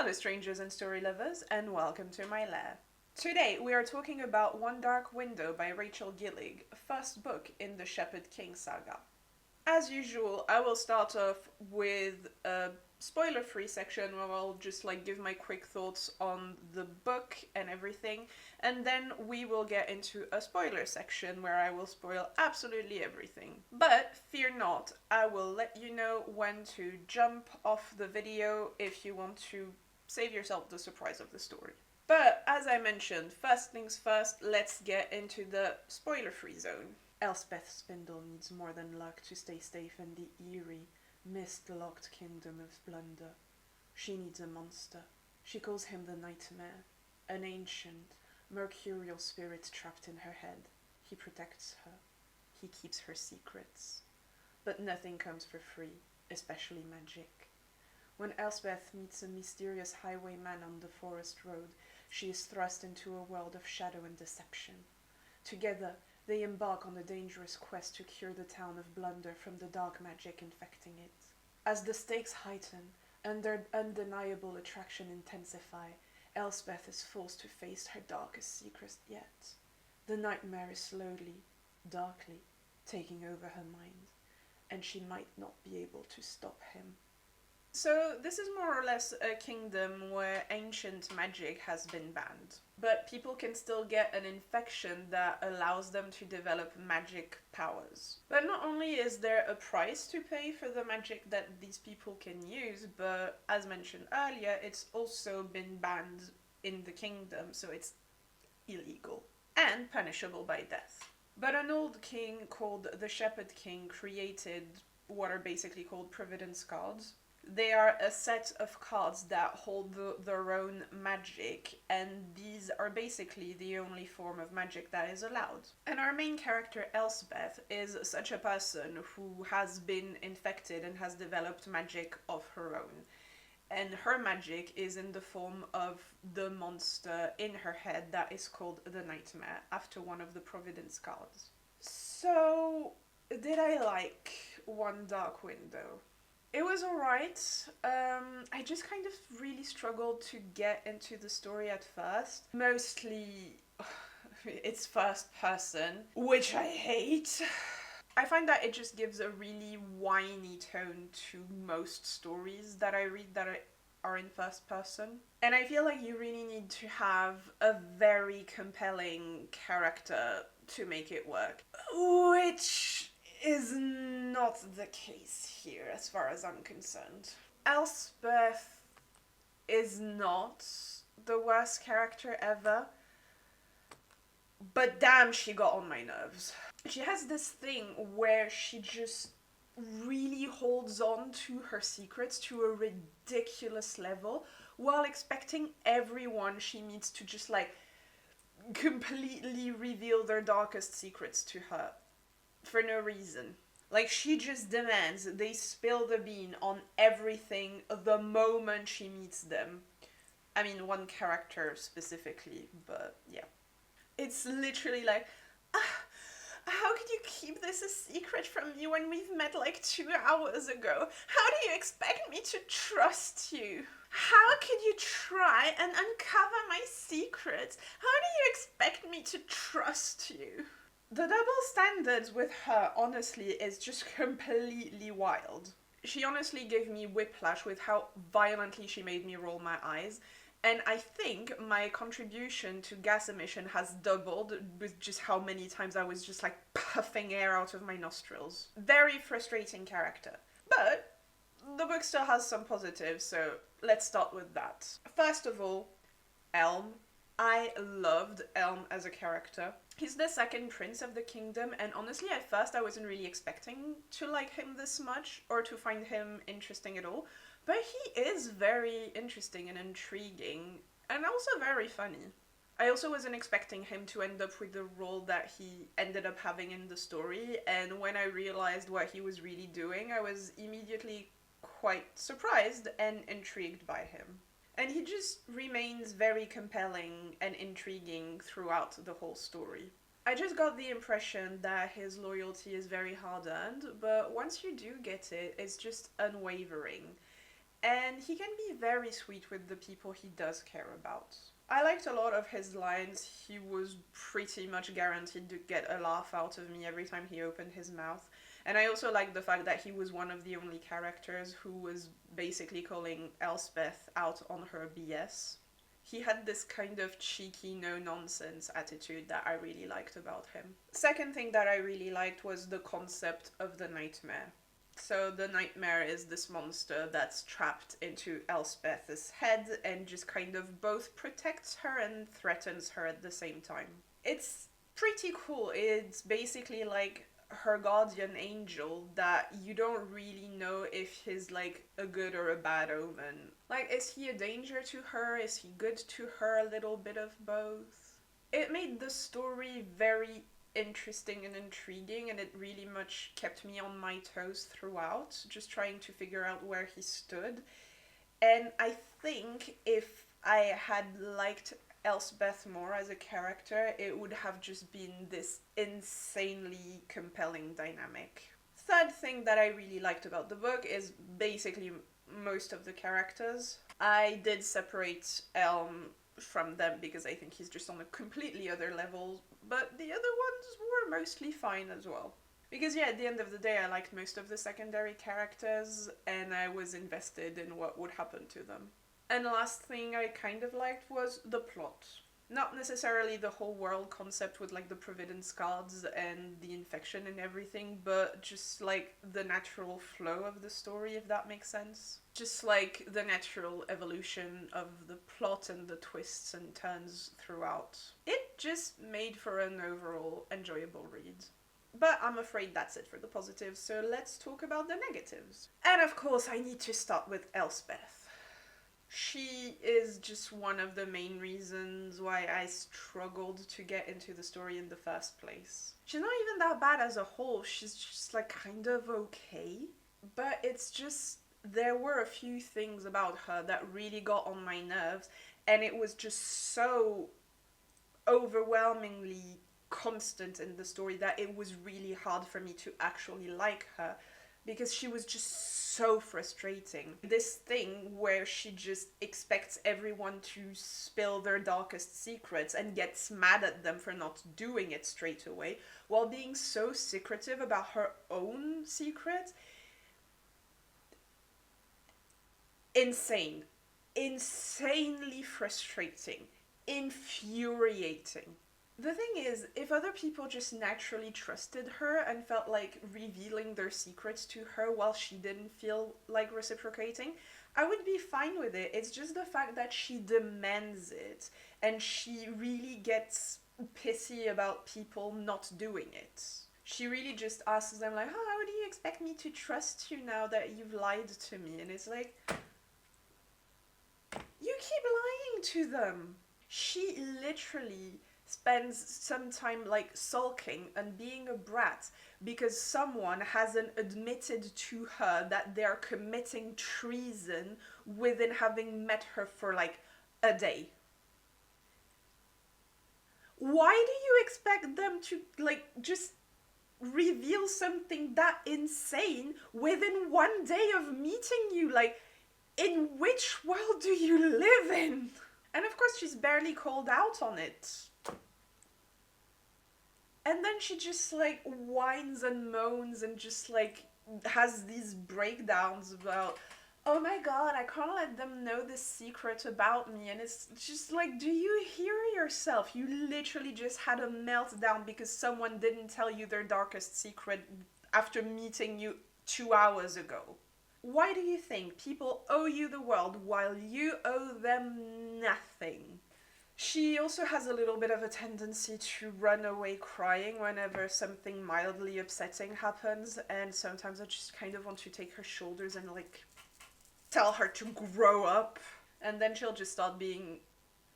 Hello strangers and story lovers, and welcome to my lair. Today we are talking about One Dark Window by Rachel Gillig, first book in the Shepherd King saga. As usual, I will start off with a spoiler-free section where I'll just give my quick thoughts on the book and everything, and then we will get into a spoiler section where I will spoil absolutely everything. But fear not, I will let you know when to jump off the video if you want to save yourself the surprise of the story. But as I mentioned, first things first, let's get into the spoiler-free zone. Elspeth Spindle needs more than luck to stay safe in the eerie, mist-locked kingdom of Blunder. She needs a monster. She calls him the Nightmare, an ancient, mercurial spirit trapped in her head. He protects her. He keeps her secrets. But nothing comes for free, especially magic. When Elspeth meets a mysterious highwayman on the forest road, she is thrust into a world of shadow and deception. Together, they embark on a dangerous quest to cure the town of Blunder from the dark magic infecting it. As the stakes heighten and their undeniable attraction intensify, Elspeth is forced to face her darkest secret yet. The nightmare is slowly, darkly, taking over her mind, and she might not be able to stop him. So this is more or less a kingdom where ancient magic has been banned, but people can still get an infection that allows them to develop magic powers. But not only is there a price to pay for the magic that these people can use, but as mentioned earlier, it's also been banned in the kingdom, so it's illegal and punishable by death. But an old king called the Shepherd King created what are basically called Providence cards. They are a set of cards that hold their own magic, and these are basically the only form of magic that is allowed. And our main character, Elspeth, is such a person who has been infected and has developed magic of her own. And her magic is in the form of the monster in her head that is called the Nightmare, after one of the Providence cards. So, did I like One Dark Window? It was alright. I just kind of really struggled to get into the story at first. Mostly, it's first person, which I hate. I find that it just gives a really whiny tone to most stories that I read that are in first person. And I feel like you really need to have a very compelling character to make it work. Which is not the case here, as far as I'm concerned. Elspeth is not the worst character ever, but damn, she got on my nerves. She has this thing where she just really holds on to her secrets to a ridiculous level, while expecting everyone she meets to just completely reveal their darkest secrets to her. For no reason. She just demands they spill the bean on everything the moment she meets them. I mean, one character specifically, but yeah. It's literally how could you keep this a secret from me when we've met 2 hours ago? How do you expect me to trust you? How could you try and uncover my secrets? How do you expect me to trust you? The double standards with her, honestly, is just completely wild. She honestly gave me whiplash with how violently she made me roll my eyes, and I think my contribution to gas emission has doubled with just how many times I was just puffing air out of my nostrils. Very frustrating character. But the book still has some positives, so let's start with that. First of all, Elm. I loved Elm as a character. He's the second prince of the kingdom, and honestly at first I wasn't really expecting to like him this much, or to find him interesting at all, but he is very interesting and intriguing, and also very funny. I also wasn't expecting him to end up with the role that he ended up having in the story, and when I realized what he was really doing, I was immediately quite surprised and intrigued by him. And he just remains very compelling and intriguing throughout the whole story. I just got the impression that his loyalty is very hard-earned, but once you do get it, it's just unwavering. and he can be very sweet with the people he does care about. I liked a lot of his lines. He was pretty much guaranteed to get a laugh out of me every time he opened his mouth. And I also liked the fact that he was one of the only characters who was basically calling Elspeth out on her BS. He had this kind of cheeky, no-nonsense attitude that I really liked about him. Second thing that I really liked was the concept of the nightmare. So the nightmare is this monster that's trapped into Elspeth's head and just kind of both protects her and threatens her at the same time. It's pretty cool. It's basically like her guardian angel that you don't really know if he's like a good or a bad omen. Like, is he a danger to her? Is he good to her? A little bit of both. It made the story very interesting and intriguing, and it really much kept me on my toes throughout, just trying to figure out where he stood. And I think if I had liked Elspeth more as a character, it would have just been this insanely compelling dynamic. Third thing that I really liked about the book is basically most of the characters. I did separate Elm from them because I think he's just on a completely other level, but the other ones were mostly fine as well. Because yeah, at the end of the day, I liked most of the secondary characters, and I was invested in what would happen to them. And the last thing I kind of liked was the plot. Not necessarily the whole world concept with like the Providence cards and the infection and everything, but just like the natural flow of the story, if that makes sense. Just like the natural evolution of the plot and the twists and turns throughout. It just made for an overall enjoyable read. But I'm afraid that's it for the positives, so let's talk about the negatives. And of course I need to start with Elspeth. She is just one of the main reasons why I struggled to get into the story in the first place. She's not even that bad as a whole, she's just like kind of okay. But it's just, there were a few things about her that really got on my nerves, and it was just so overwhelmingly constant in the story that it was really hard for me to actually like her, because she was just so frustrating. This thing where she just expects everyone to spill their darkest secrets and gets mad at them for not doing it straight away, while being so secretive about her own secret. Insane. Insanely frustrating. Infuriating. The thing is, if other people just naturally trusted her and felt like revealing their secrets to her while she didn't feel like reciprocating, I would be fine with it. It's just the fact that she demands it, and she really gets pissy about people not doing it. She really just asks them like, oh, how do you expect me to trust you now that you've lied to me? And it's like, you keep lying to them. She literally spends some time like sulking and being a brat because someone hasn't admitted to her that they're committing treason within having met her for like a day. Why do you expect them to like just reveal something that insane within one day of meeting you? Like, in which world do you live in? And of course she's barely called out on it. And then she just like whines and moans and just like has these breakdowns about, oh my god, I can't let them know this secret about me. And it's just like, do you hear yourself? You literally just had a meltdown because someone didn't tell you their darkest secret after meeting you 2 hours ago. Why do you think people owe you the world while you owe them nothing? She also has a little bit of a tendency to run away crying whenever something mildly upsetting happens, and sometimes I just kind of want to take her shoulders and like tell her to grow up. And then she'll just start being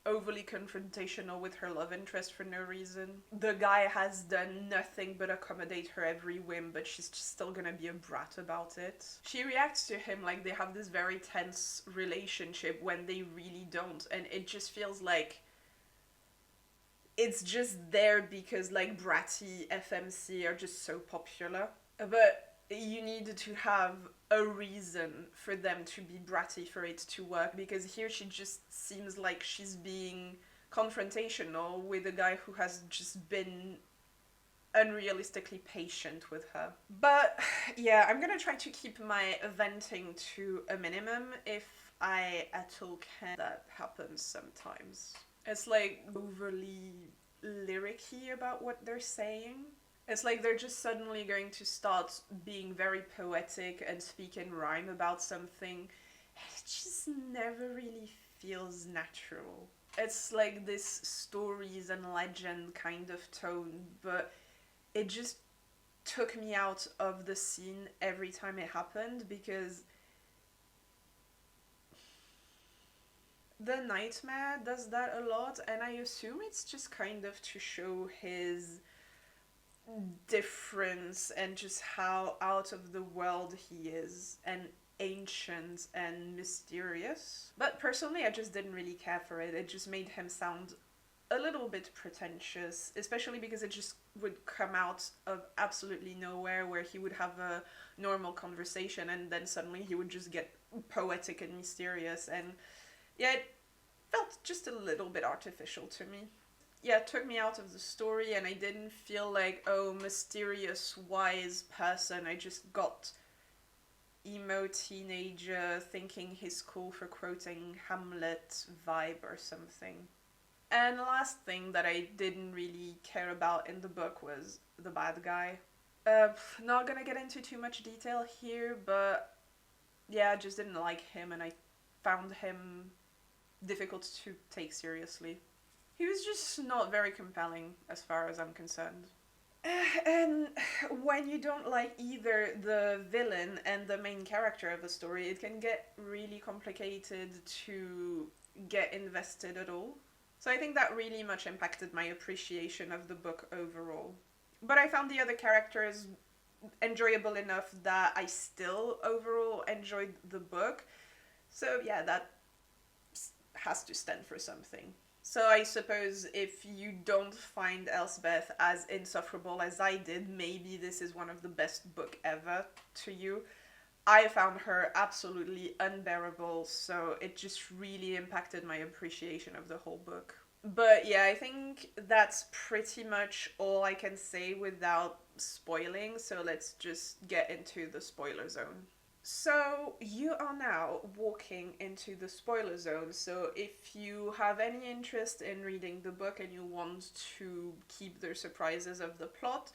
overly confrontational with her love interest for no reason. The guy has done nothing but accommodate her every whim, but she's just still gonna be a brat about it. She reacts to him like they have this very tense relationship when they really don't, and it just feels like it's just there because like bratty FMC are just so popular. But you need to have a reason for them to be bratty for it to work, because here she just seems like she's being confrontational with a guy who has just been unrealistically patient with her. But yeah, I'm gonna try to keep my venting to a minimum if I at all can. That happens sometimes. It's like overly lyricy about what they're saying. It's like they're just suddenly going to start being very poetic and speak in rhyme about something. It just never really feels natural. It's like this stories and legend kind of tone, but it just took me out of the scene every time it happened, because the nightmare does that a lot, and I assume it's just kind of to show his difference and just how out of the world he is and ancient and mysterious. But personally, I just didn't really care for it. It just made him sound a little bit pretentious, especially because it just would come out of absolutely nowhere, where he would have a normal conversation and then suddenly he would just get poetic and mysterious, and yeah, it felt just a little bit artificial to me. Yeah, it took me out of the story, and I didn't feel like, oh, mysterious, wise person. I just got emo teenager thinking he's cool for quoting Hamlet vibe or something. And the last thing that I didn't really care about in the book was the bad guy. Not gonna get into too much detail here, but yeah, I just didn't like him, and I found him difficult to take seriously. He was just not very compelling as far as I'm concerned. And when you don't like either the villain and the main character of a story, it can get really complicated to get invested at all. So I think that really much impacted my appreciation of the book overall. But I found the other characters enjoyable enough that I still overall enjoyed the book. So yeah, that has to stand for something. So I suppose if you don't find Elspeth as insufferable as I did, maybe this is one of the best book ever to you. I found her absolutely unbearable, so it just really impacted my appreciation of the whole book. But yeah, I think that's pretty much all I can say without spoiling, so let's just get into the spoiler zone. So you are now walking into the spoiler zone, so if you have any interest in reading the book and you want to keep the surprises of the plot,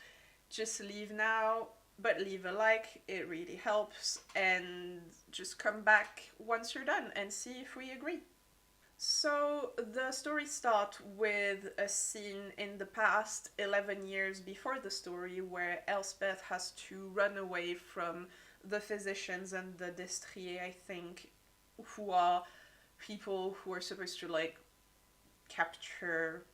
just leave now, but leave a like, it really helps, and just come back once you're done and see if we agree. So the story starts with a scene in the past, 11 years before the story, where Elspeth has to run away from the physicians and the destriers, I think, who are people who are supposed to like capture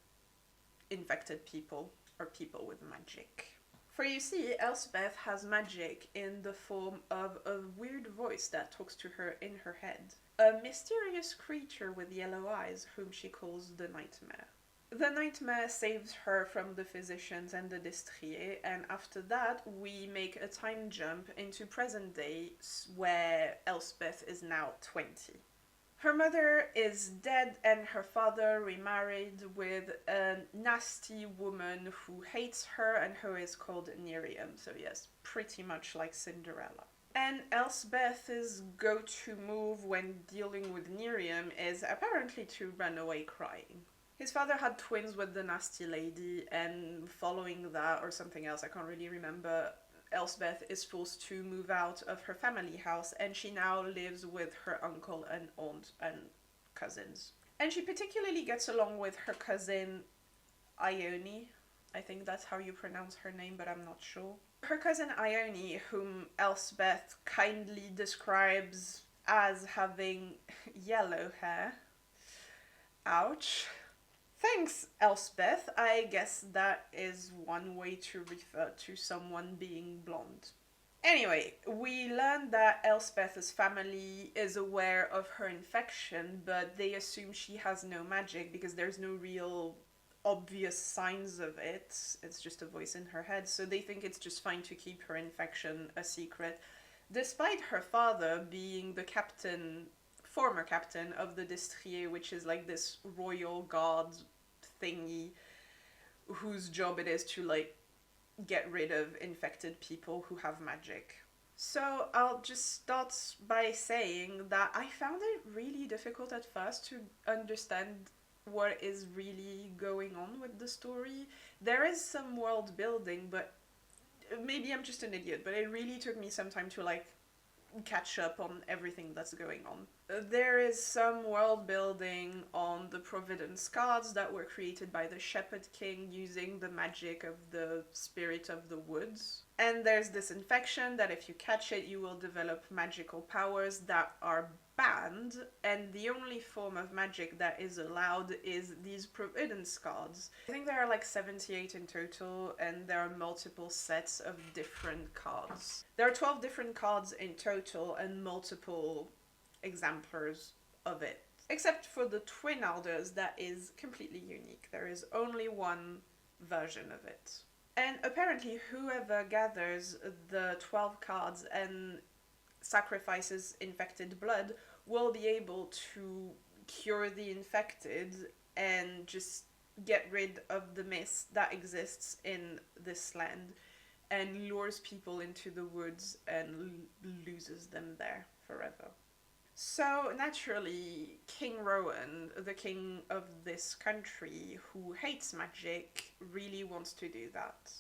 infected people or people with magic. For you see, Elspeth has magic in the form of a weird voice that talks to her in her head. A mysterious creature with yellow eyes whom she calls the Nightmare. The Nightmare saves her from the physicians and the destriers, and after that we make a time jump into present day where Elspeth is now 20. Her mother is dead and her father remarried with a nasty woman who hates her and who is called Miriam. So yes, pretty much like Cinderella. And Elspeth's go-to move when dealing with Miriam is apparently to run away crying. His father had twins with the nasty lady, and following that, or something else, I can't really remember, Elspeth is forced to move out of her family house, and she now lives with her uncle and aunt and cousins. And she particularly gets along with her cousin Ione. I think that's how you pronounce her name, but I'm not sure. Her cousin Ione, whom Elspeth kindly describes as having yellow hair. Ouch. Thanks, Elspeth. I guess that is one way to refer to someone being blonde. Anyway, we learn that Elspeth's family is aware of her infection, but they assume she has no magic because there's no real obvious signs of it. It's just a voice in her head, so they think it's just fine to keep her infection a secret, despite her father being the former captain of the Destrier, which is like this royal guard thingy whose job it is to like get rid of infected people who have magic. So I'll just start by saying that I found it really difficult at first to understand what is really going on with the story. There is some world building, but maybe I'm just an idiot, but it really took me some time to like catch up on everything that's going on. There is some world building on the Providence cards that were created by the Shepherd King using the magic of the spirit of the woods. And there's this infection that if you catch it, you will develop magical powers that are banned, and the only form of magic that is allowed is these Providence cards. I think there are like 78 in total, and there are multiple sets of different cards. There are 12 different cards in total and multiple exemplars of it. Except for the Twin Alders, that is completely unique. There is only one version of it. And apparently whoever gathers the 12 cards and sacrifices infected blood will be able to cure the infected and just get rid of the mist that exists in this land and lures people into the woods and loses them there forever. So naturally, King Rowan, the king of this country who hates magic, really wants to do that.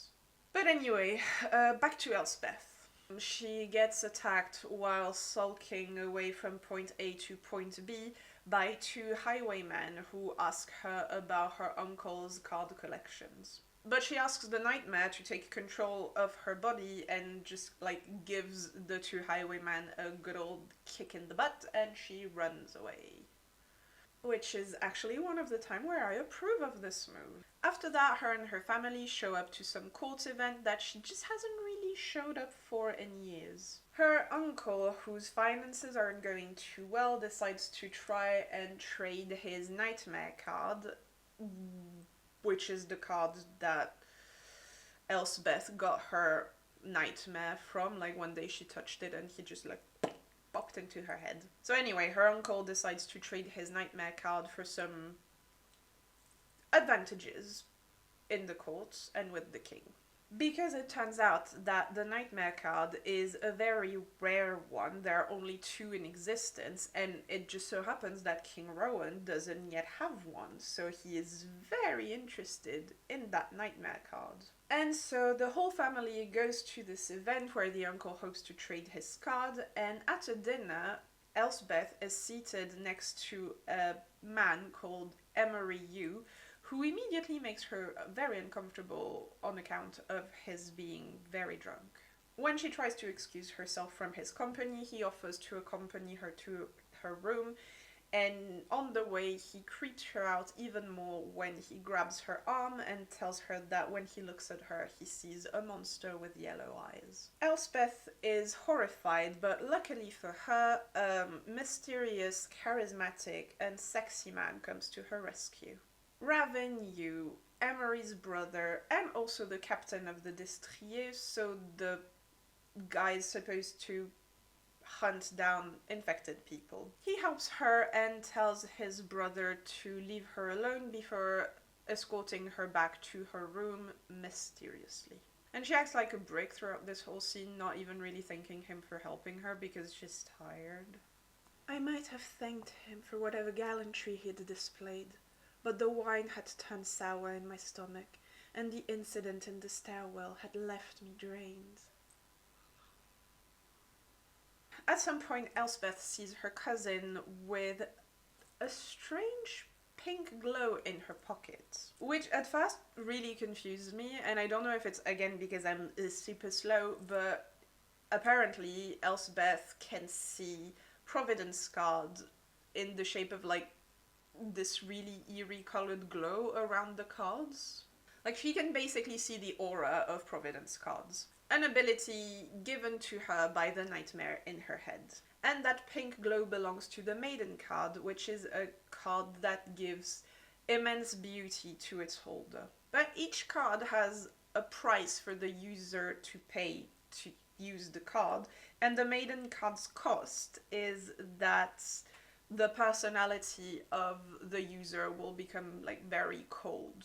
But anyway, back to Elspeth. She gets attacked while sulking away from point A to point B by two highwaymen who ask her about her uncle's card collections. But she asks the nightmare to take control of her body and just like gives the two highwaymen a good old kick in the butt and she runs away. Which is actually one of the times where I approve of this move. After that, her and her family show up to some court event that she just hasn't really showed up for in years. Her uncle, whose finances aren't going too well, decides to try and trade his nightmare card, which is the card that Elspeth got her nightmare from. Like one day she touched it and he just like popped into her head. So anyway, her uncle decides to trade his nightmare card for some advantages in the courts and with the king. Because it turns out that the nightmare card is a very rare one, there are only two in existence, and it just so happens that King Rowan doesn't yet have one, so he is very interested in that nightmare card. And so the whole family goes to this event where the uncle hopes to trade his card, and at a dinner, Elspeth is seated next to a man called Emery Yu, who immediately makes her very uncomfortable on account of his being very drunk. When she tries to excuse herself from his company, he offers to accompany her to her room, and on the way he creeps her out even more when he grabs her arm and tells her that when he looks at her he sees a monster with yellow eyes. Elspeth is horrified, but luckily for her, a mysterious, charismatic and sexy man comes to her rescue. Ravyn, Emery's brother, and also the captain of the Destrier, so the guy is supposed to hunt down infected people. He helps her and tells his brother to leave her alone before escorting her back to her room mysteriously. And she acts like a brick throughout this whole scene, not even really thanking him for helping her because she's tired. I might have thanked him for whatever gallantry he'd displayed, but the wine had turned sour in my stomach, and the incident in the stairwell had left me drained. At some point, Elspeth sees her cousin with a strange pink glow in her pocket, which at first really confused me, and I don't know if it's again because I'm super slow, but apparently Elspeth can see Providence cards in the shape of like this really eerie colored glow around the cards. Like she can basically see the aura of Providence cards. An ability given to her by the nightmare in her head. And that pink glow belongs to the Maiden card, which is a card that gives immense beauty to its holder. But each card has a price for the user to pay to use the card, and the maiden card's cost is that the personality of the user will become like very cold.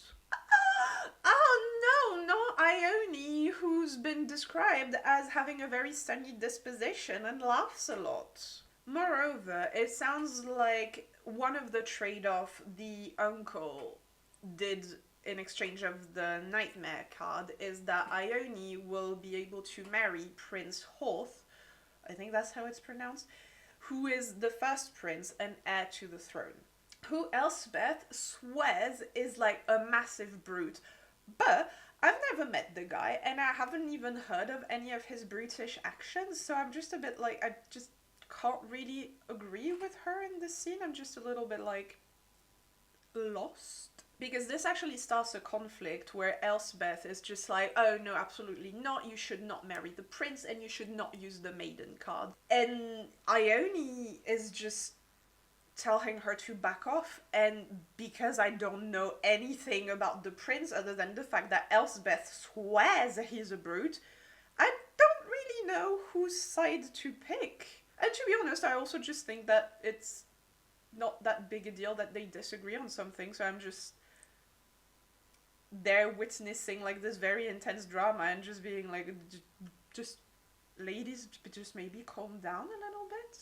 Oh no, not Ione, who's been described as having a very sunny disposition and laughs a lot. Moreover, it sounds like one of the trade-off the uncle did in exchange of the nightmare card is that Ione will be able to marry Prince Horth, I think that's how it's pronounced, who is the first prince and heir to the throne, who Elspeth swears is like a massive brute. But I've never met the guy and I haven't even heard of any of his brutish actions, so I'm just a bit like, I just can't really agree with her in this scene. I'm just a little bit like lost. Because this actually starts a conflict where Elspeth is just like, oh no, absolutely not, you should not marry the prince and you should not use the maiden card. And Ione is just telling her to back off, and because I don't know anything about the prince other than the fact that Elspeth swears he's a brute, I don't really know whose side to pick. And to be honest, I also just think that it's not that big a deal that they disagree on something, so I'm just there witnessing like this very intense drama and just being like, just ladies, just maybe calm down a little bit.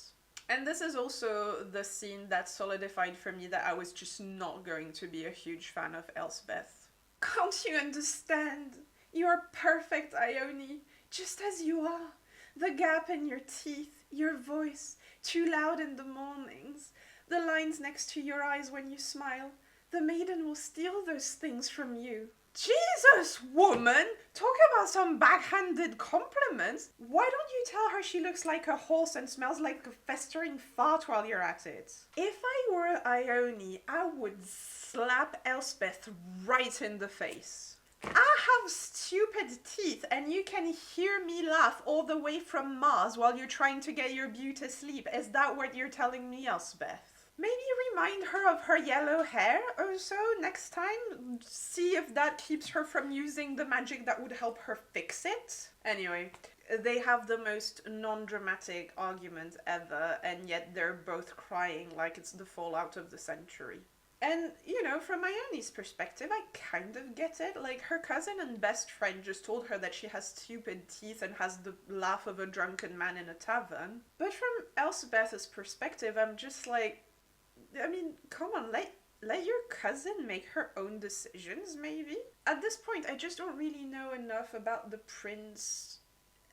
And this is also the scene that solidified for me that I was just not going to be a huge fan of Elspeth. Can't you understand? You are perfect, Ione, just as you are. The gap in your teeth, your voice, too loud in the mornings, the lines next to your eyes when you smile. The maiden will steal those things from you. Jesus, woman! Talk about some backhanded compliments. Why don't you tell her she looks like a horse and smells like a festering fart while you're at it? If I were Ione, I would slap Elspeth right in the face. I have stupid teeth and you can hear me laugh all the way from Mars while you're trying to get your beauty sleep. Is that what you're telling me, Elspeth? Maybe remind her of her yellow hair or so next time. See if that keeps her from using the magic that would help her fix it. Anyway, they have the most non-dramatic argument ever, and yet they're both crying like it's the fallout of the century. And, you know, from Ione's perspective, I kind of get it. Like, her cousin and best friend just told her that she has stupid teeth and has the laugh of a drunken man in a tavern. But from Elspeth's perspective, I'm just like, I mean, come on, let your cousin make her own decisions, maybe? At this point, I just don't really know enough about the prince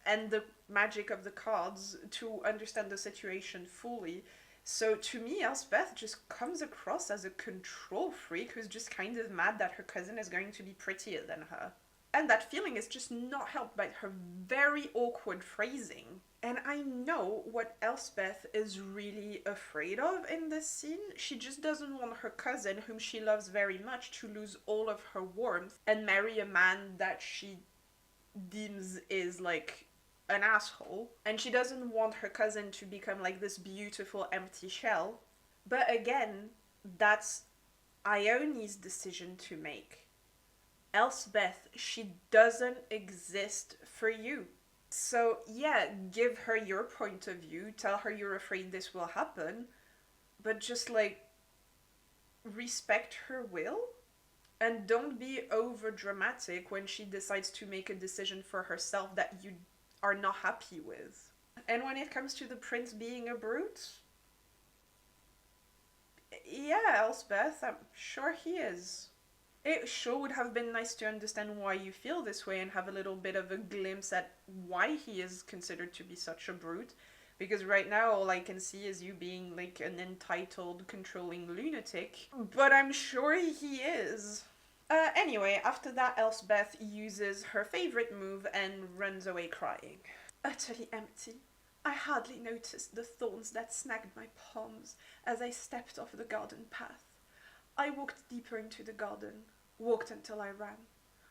and the magic of the cards to understand the situation fully. So to me, Elspeth just comes across as a control freak who's just kind of mad that her cousin is going to be prettier than her. And that feeling is just not helped by her very awkward phrasing. And I know what Elspeth is really afraid of in this scene. She just doesn't want her cousin, whom she loves very much, to lose all of her warmth and marry a man that she deems is like an asshole. And she doesn't want her cousin to become like this beautiful empty shell. But again, that's Ione's decision to make. Elspeth, she doesn't exist for you. So yeah, give her your point of view, tell her you're afraid this will happen, but just like respect her will and don't be over dramatic when she decides to make a decision for herself that you are not happy with. And when it comes to the prince being a brute, yeah, Elspeth, I'm sure he is. It sure would have been nice to understand why you feel this way and have a little bit of a glimpse at why he is considered to be such a brute. Because right now all I can see is you being like an entitled, controlling lunatic. But I'm sure he is. Anyway, after that, Elspeth uses her favorite move and runs away crying. Utterly empty. I hardly noticed the thorns that snagged my palms as I stepped off the garden path. I walked deeper into the garden, walked until I ran.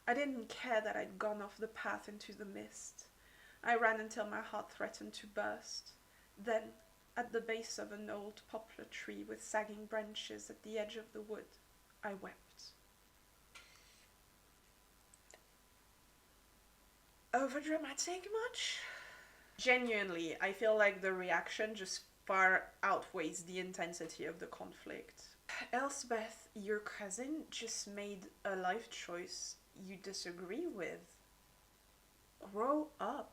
I didn't care that I'd gone off the path into the mist. I ran until my heart threatened to burst. Then, at the base of an old poplar tree with sagging branches at the edge of the wood, I wept. Overdramatic much? Genuinely, I feel like the reaction just far outweighs the intensity of the conflict. Elspeth, your cousin, just made a life choice you disagree with. Grow up.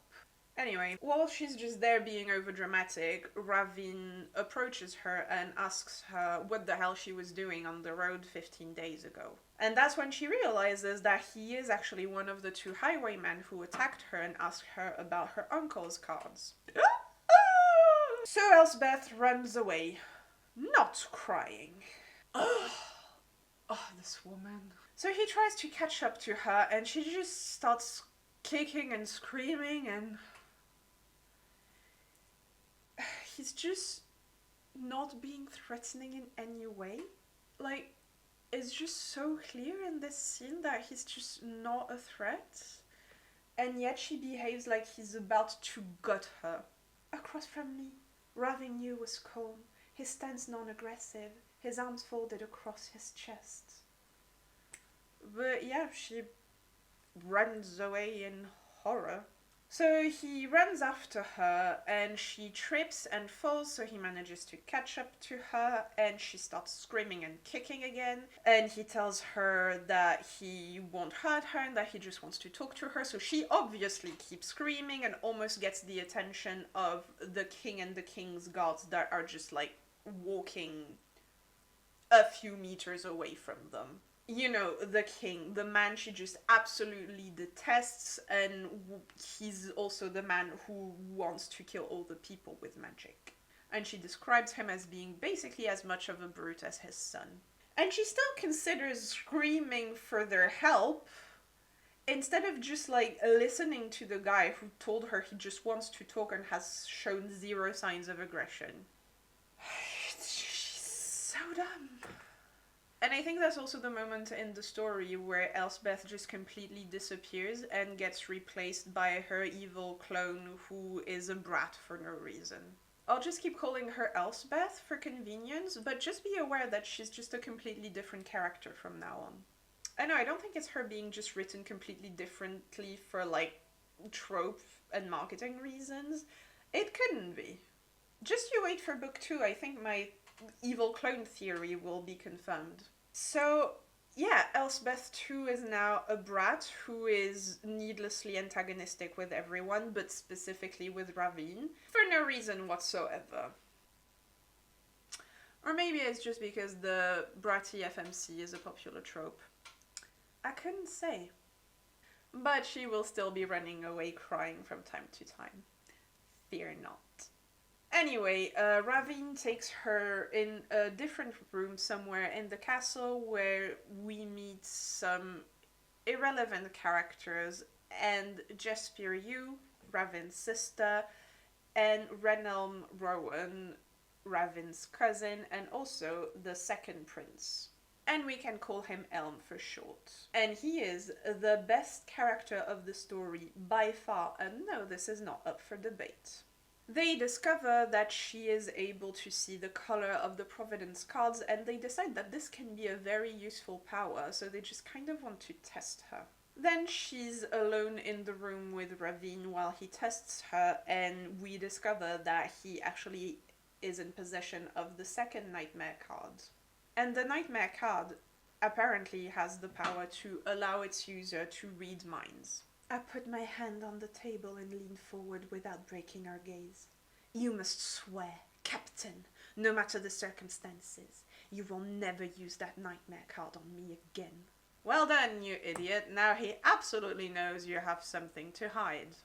Anyway, while she's just there being overdramatic, Ravyn approaches her and asks her what the hell she was doing on the road 15 days ago. And that's when she realizes that he is actually one of the two highwaymen who attacked her and asked her about her uncle's cards. So Elspeth runs away, not crying. Oh, this woman. So he tries to catch up to her and she just starts kicking and screaming, and he's just not being threatening in any way. Like, it's just so clear in this scene that he's just not a threat, and yet she behaves like he's about to gut her. Across from me, Ravyn was calm, his stance non-aggressive, his arms folded across his chest. But yeah, she runs away in horror. So he runs after her and she trips and falls, so he manages to catch up to her and she starts screaming and kicking again. And he tells her that he won't hurt her and that he just wants to talk to her. So she obviously keeps screaming and almost gets the attention of the king and the king's guards that are just like walking a few meters away from them. You know, the king, the man she just absolutely detests, and he's also the man who wants to kill all the people with magic. And she describes him as being basically as much of a brute as his son. And she still considers screaming for their help, instead of just like listening to the guy who told her he just wants to talk and has shown zero signs of aggression. She's so dumb. And I think that's also the moment in the story where Elspeth just completely disappears and gets replaced by her evil clone who is a brat for no reason. I'll just keep calling her Elspeth for convenience, but just be aware that she's just a completely different character from now on. I know, I don't think it's her being just written completely differently for like trope and marketing reasons. It couldn't be. Just you wait for book 2, I think my evil clone theory will be confirmed. So, yeah, Elspeth too is now a brat who is needlessly antagonistic with everyone, but specifically with Ravyn, for no reason whatsoever. Or maybe it's just because the bratty FMC is a popular trope. I couldn't say. But she will still be running away crying from time to time. Fear not. Anyway, Ravyn takes her in a different room somewhere in the castle where we meet some irrelevant characters and Jespyr, Ravyn's sister, and Renelm Rowan, Ravyn's cousin, and also the second prince. And we can call him Elm for short. And he is the best character of the story by far, and no, this is not up for debate. They discover that she is able to see the color of the Providence cards, and they decide that this can be a very useful power, so they just kind of want to test her. Then she's alone in the room with Ravyn while he tests her, and we discover that he actually is in possession of the second Nightmare card. And the Nightmare card apparently has the power to allow its user to read minds. I put my hand on the table and leaned forward without breaking our gaze. You must swear, Captain, no matter the circumstances, you will never use that Nightmare card on me again. Well done, you idiot. Now he absolutely knows you have something to hide.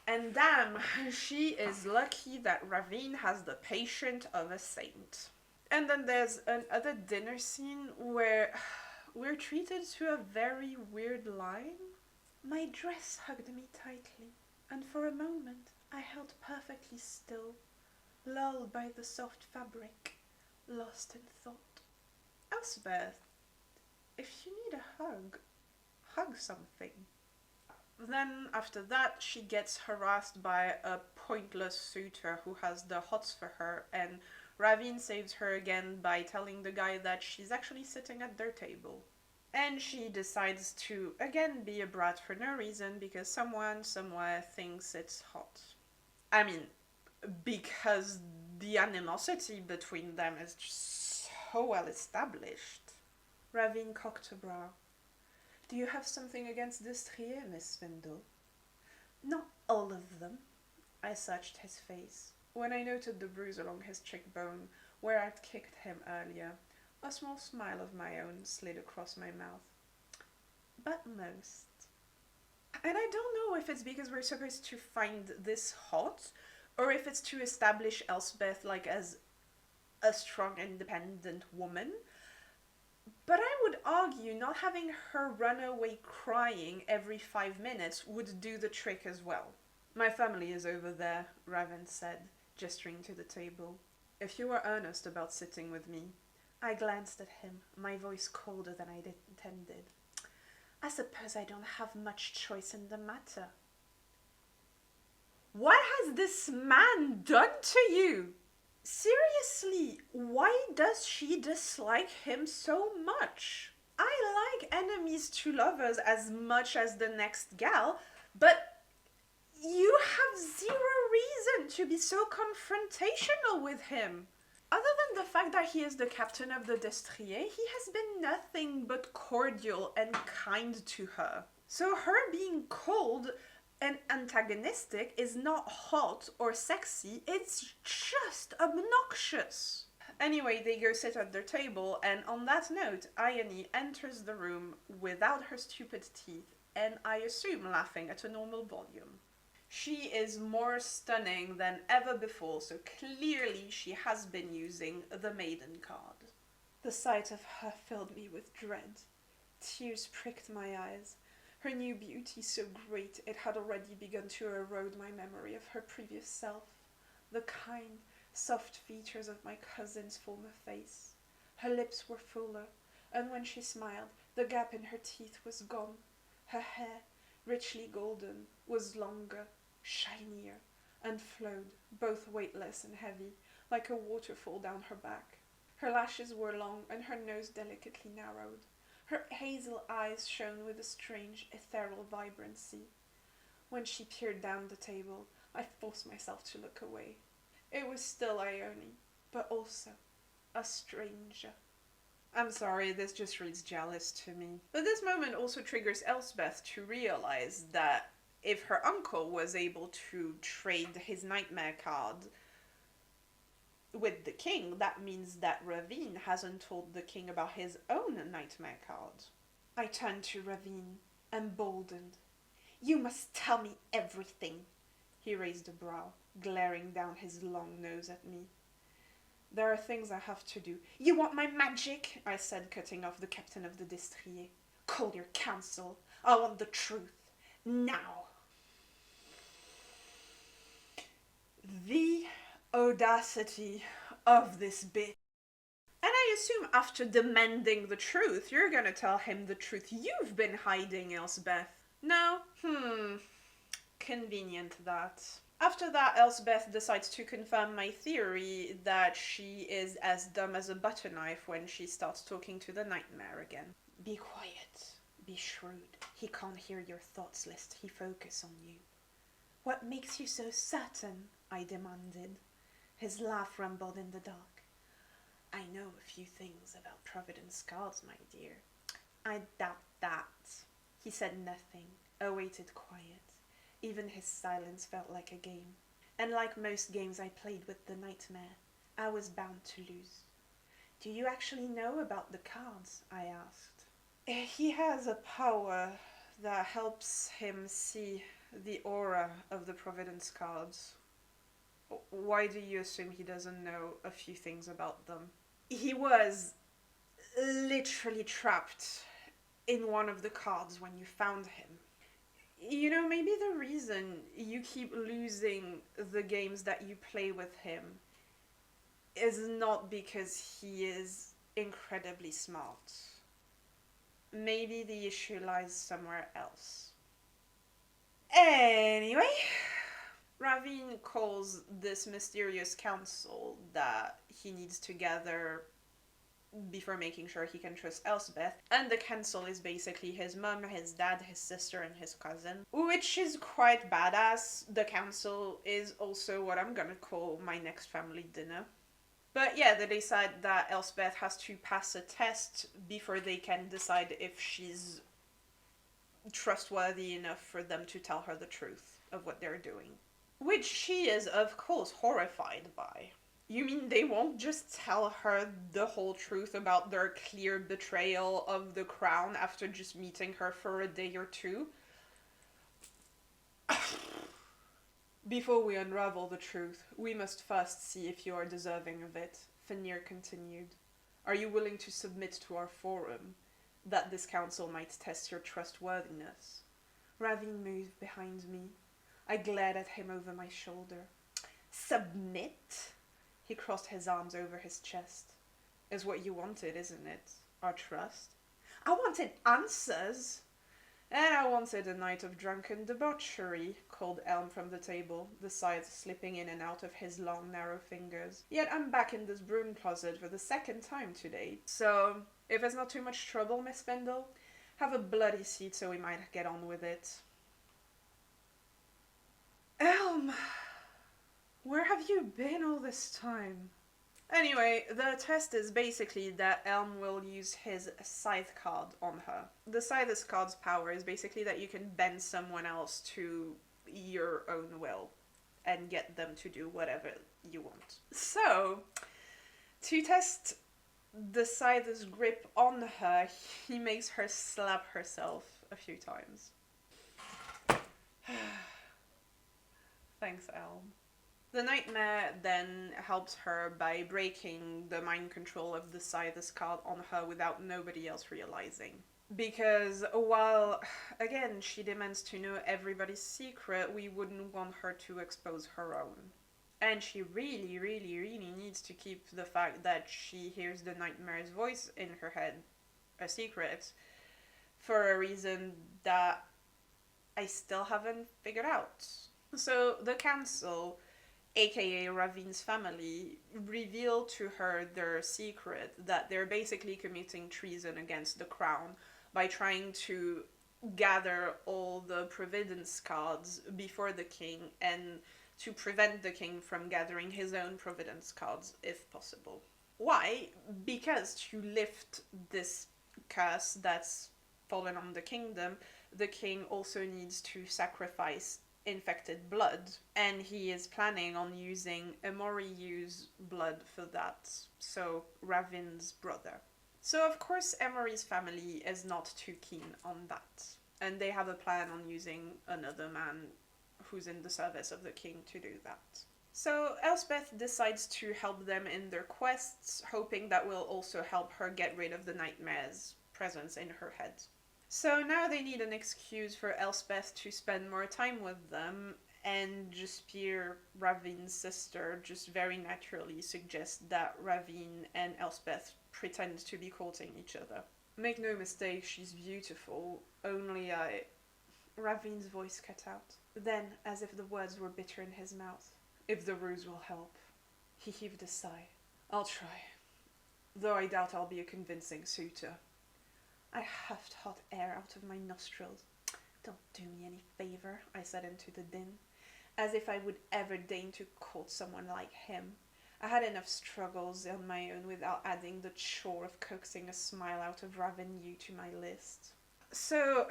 And damn, she is lucky that Ravyn has the patience of a saint. And then there's another dinner scene where we're treated to a very weird line. My dress hugged me tightly, and for a moment I held perfectly still, lulled by the soft fabric, lost in thought. Elspeth, if you need a hug, hug something. Then after that she gets harassed by a pointless suitor who has the hots for her, and Ravyn saves her again by telling the guy that she's actually sitting at their table. And she decides to again be a brat for no reason because someone somewhere thinks it's hot. I mean, because the animosity between them is just so well established. Ravyn cocked a brow. Do you have something against Destrier, Miss Spindle? Not all of them. I searched his face. When I noted the bruise along his cheekbone, where I'd kicked him earlier, a small smile of my own slid across my mouth. But most. And I don't know if it's because we're supposed to find this hot, or if it's to establish Elspeth like as a strong, independent woman. But I would argue not having her run away crying every 5 minutes would do the trick as well. My family is over there, Ravyn said, gesturing to the table. If you were earnest about sitting with me. I glanced at him, my voice colder than I'd intended. I suppose I don't have much choice in the matter. What has this man done to you? Seriously, why does she dislike him so much? I like enemies to lovers as much as the next gal, but you have zero reason to be so confrontational with him. Other than the fact that he is the captain of the Destrier, he has been nothing but cordial and kind to her. So her being cold and antagonistic is not hot or sexy, it's just obnoxious. Anyway, they go sit at their table, and on that note, Ione enters the room without her stupid teeth, and I assume laughing at a normal volume. She is more stunning than ever before, so clearly she has been using the maiden card. The sight of her filled me with dread. Tears pricked my eyes. Her new beauty so great it had already begun to erode my memory of her previous self. The kind, soft features of my cousin's former face. Her lips were fuller, and when she smiled, the gap in her teeth was gone. Her hair, richly golden, was longer, shinier, and flowed, both weightless and heavy, like a waterfall down her back. Her lashes were long and her nose delicately narrowed. Her hazel eyes shone with a strange, ethereal vibrancy. When she peered down the table, I forced myself to look away. It was still Ione, but also a stranger. I'm sorry, this just reads jealous to me. But this moment also triggers Elspeth to realize that if her uncle was able to trade his nightmare card with the king, that means that Ravyn hasn't told the king about his own nightmare card. I turned to Ravyn, emboldened. You must tell me everything. He raised a brow, glaring down his long nose at me. There are things I have to do. You want my magic? I said, cutting off the captain of the Destrier. Call your council. I want the truth. Now. The audacity of this bitch. And I assume after demanding the truth, you're gonna tell him the truth you've been hiding, Elspeth. No? Convenient that. After that, Elspeth decides to confirm my theory that she is as dumb as a butter knife when she starts talking to the nightmare again. Be quiet. Be shrewd. He can't hear your thoughts lest he focus on you. What makes you so certain? I demanded. His laugh rumbled in the dark. I know a few things about Providence cards, my dear. I doubt that. He said nothing, awaited quiet. Even his silence felt like a game. And like most games I played with the nightmare, I was bound to lose. Do you actually know about the cards? I asked. He has a power that helps him see the aura of the Providence cards. Why do you assume he doesn't know a few things about them? He was literally trapped in one of the cards when you found him. You know, maybe the reason you keep losing the games that you play with him is not because he is incredibly smart. Maybe the issue lies somewhere else. Anyway, Ravyn calls this mysterious council that he needs to gather before making sure he can trust Elspeth. And the council is basically his mum, his dad, his sister, and his cousin, which is quite badass. The council is also what I'm gonna call my next family dinner. But yeah, they decide that Elspeth has to pass a test before they can decide if she's trustworthy enough for them to tell her the truth of what they're doing. Which she is, of course, horrified by. You mean they won't just tell her the whole truth about their clear betrayal of the crown after just meeting her for a day or two? Before we unravel the truth, we must first see if you are deserving of it, Fenrir continued. Are you willing to submit to our forum, that this council might test your trustworthiness? Ravyn moved behind me. I glared at him over my shoulder. Submit? He crossed his arms over his chest. Is what you wanted, isn't it? Our trust? I wanted answers! And I wanted a night of drunken debauchery, called Elm from the table, the scythe slipping in and out of his long, narrow fingers. Yet I'm back in this broom closet for the second time today. So, if it's not too much trouble, Miss Spindle, have a bloody seat so we might get on with it. Elm! Where have you been all this time? Anyway, the test is basically that Elm will use his scythe card on her. The scythe card's power is basically that you can bend someone else to your own will and get them to do whatever you want. So, to test the scythe's grip on her, he makes her slap herself a few times. Thanks, Elm. The nightmare then helps her by breaking the mind control of the scythe's card on her without nobody else realizing. Because while, again, she demands to know everybody's secret, we wouldn't want her to expose her own. And she really, really, really needs to keep the fact that she hears the nightmare's voice in her head a secret for a reason that I still haven't figured out. So the council, aka Ravyn's family, reveal to her their secret, that they're basically committing treason against the crown by trying to gather all the providence cards before the king and to prevent the king from gathering his own providence cards if possible. Why? Because to lift this curse that's fallen on the kingdom, the king also needs to sacrifice infected blood, and he is planning on using Emoriu's blood for that, so Ravyn's brother. So of course Emory's family is not too keen on that, and they have a plan on using another man who's in the service of the king to do that. So Elspeth decides to help them in their quests, hoping that will also help her get rid of the nightmare's presence in her head. So now they need an excuse for Elspeth to spend more time with them, and Jespyr, Ravyn's sister, just very naturally suggests that Ravyn and Elspeth pretend to be courting each other. Make no mistake, she's beautiful, only Ravyn's voice cut out. Then, as if the words were bitter in his mouth, if the ruse will help. He heaved a sigh. I'll try, though I doubt I'll be a convincing suitor. I huffed hot air out of my nostrils. Don't do me any favor, I said into the din, as if I would ever deign to court someone like him. I had enough struggles on my own without adding the chore of coaxing a smile out of Ravyn to my list. So,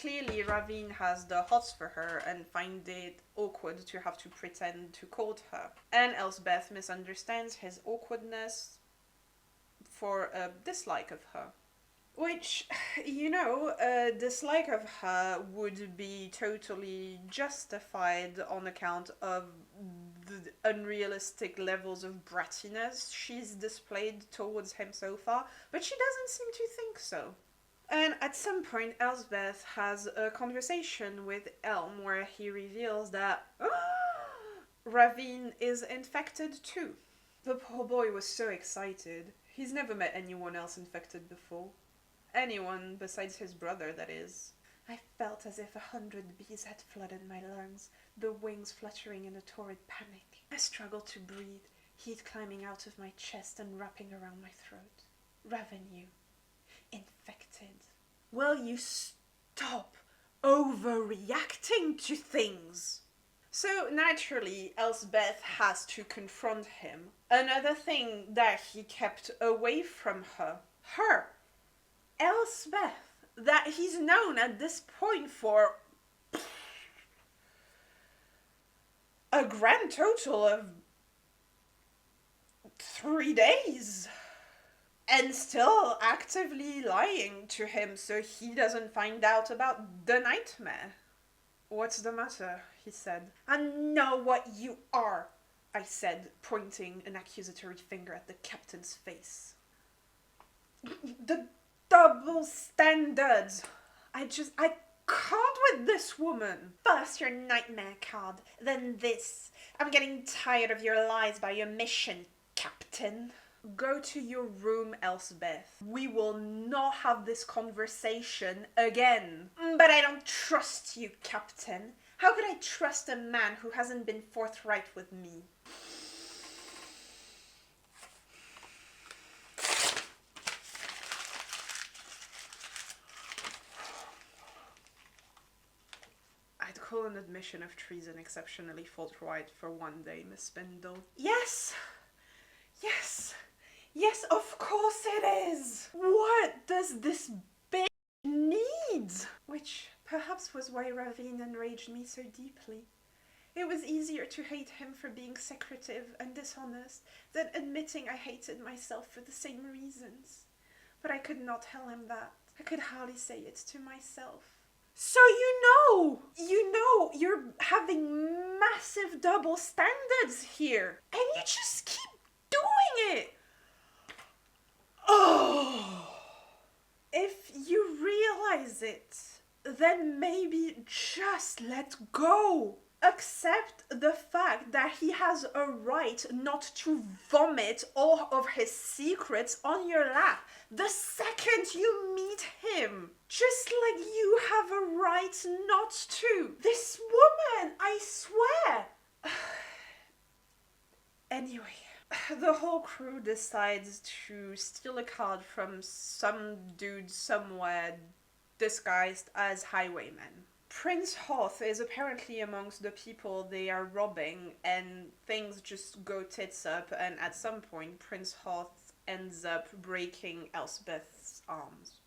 clearly Ravyn has the hots for her and finds it awkward to have to pretend to court her. And Elspeth misunderstands his awkwardness for a dislike of her. Which, a dislike of her would be totally justified on account of the unrealistic levels of brattiness she's displayed towards him so far, but she doesn't seem to think so. And at some point, Elspeth has a conversation with Elm where he reveals that Ravyn is infected too. The poor boy was so excited. He's never met anyone else infected before. Anyone besides his brother, that is. I felt as if 100 bees had flooded my lungs, the wings fluttering in a torrid panic. I struggled to breathe, heat climbing out of my chest and wrapping around my throat. Revenue. Infected. Will you stop overreacting to things? So naturally, Elspeth has to confront him. Another thing that he kept away from her. Her. Elspeth. That he's known at this point for a grand total of 3 days. And still actively lying to him so he doesn't find out about the nightmare. What's the matter? He said. I know what you are, I said, pointing an accusatory finger at the captain's face. The double standards. I can't with this woman. First your nightmare card, then this. I'm getting tired of your lies by omission, Captain. Go to your room, Elspeth. We will not have this conversation again. But I don't trust you, Captain. How could I trust a man who hasn't been forthright with me? I'd call an admission of treason exceptionally forthright for one day, Miss Spindle. Yes! Yes! Yes, of course it is! What does this bitch need? Which perhaps was why Ravyn enraged me so deeply. It was easier to hate him for being secretive and dishonest than admitting I hated myself for the same reasons. But I could not tell him that. I could hardly say it to myself. So you know you're having massive double standards here, and you just keep doing it. Oh, if you realize it, then maybe just let go. Accept the fact that he has a right not to vomit all of his secrets on your lap the second you meet him. Just like you have a right not to. This woman, I swear. Anyway. The whole crew decides to steal a card from some dude somewhere disguised as highwaymen. Prince Hoth is apparently amongst the people they are robbing, and things just go tits up, and at some point Prince Hoth ends up breaking Elspeth's arms.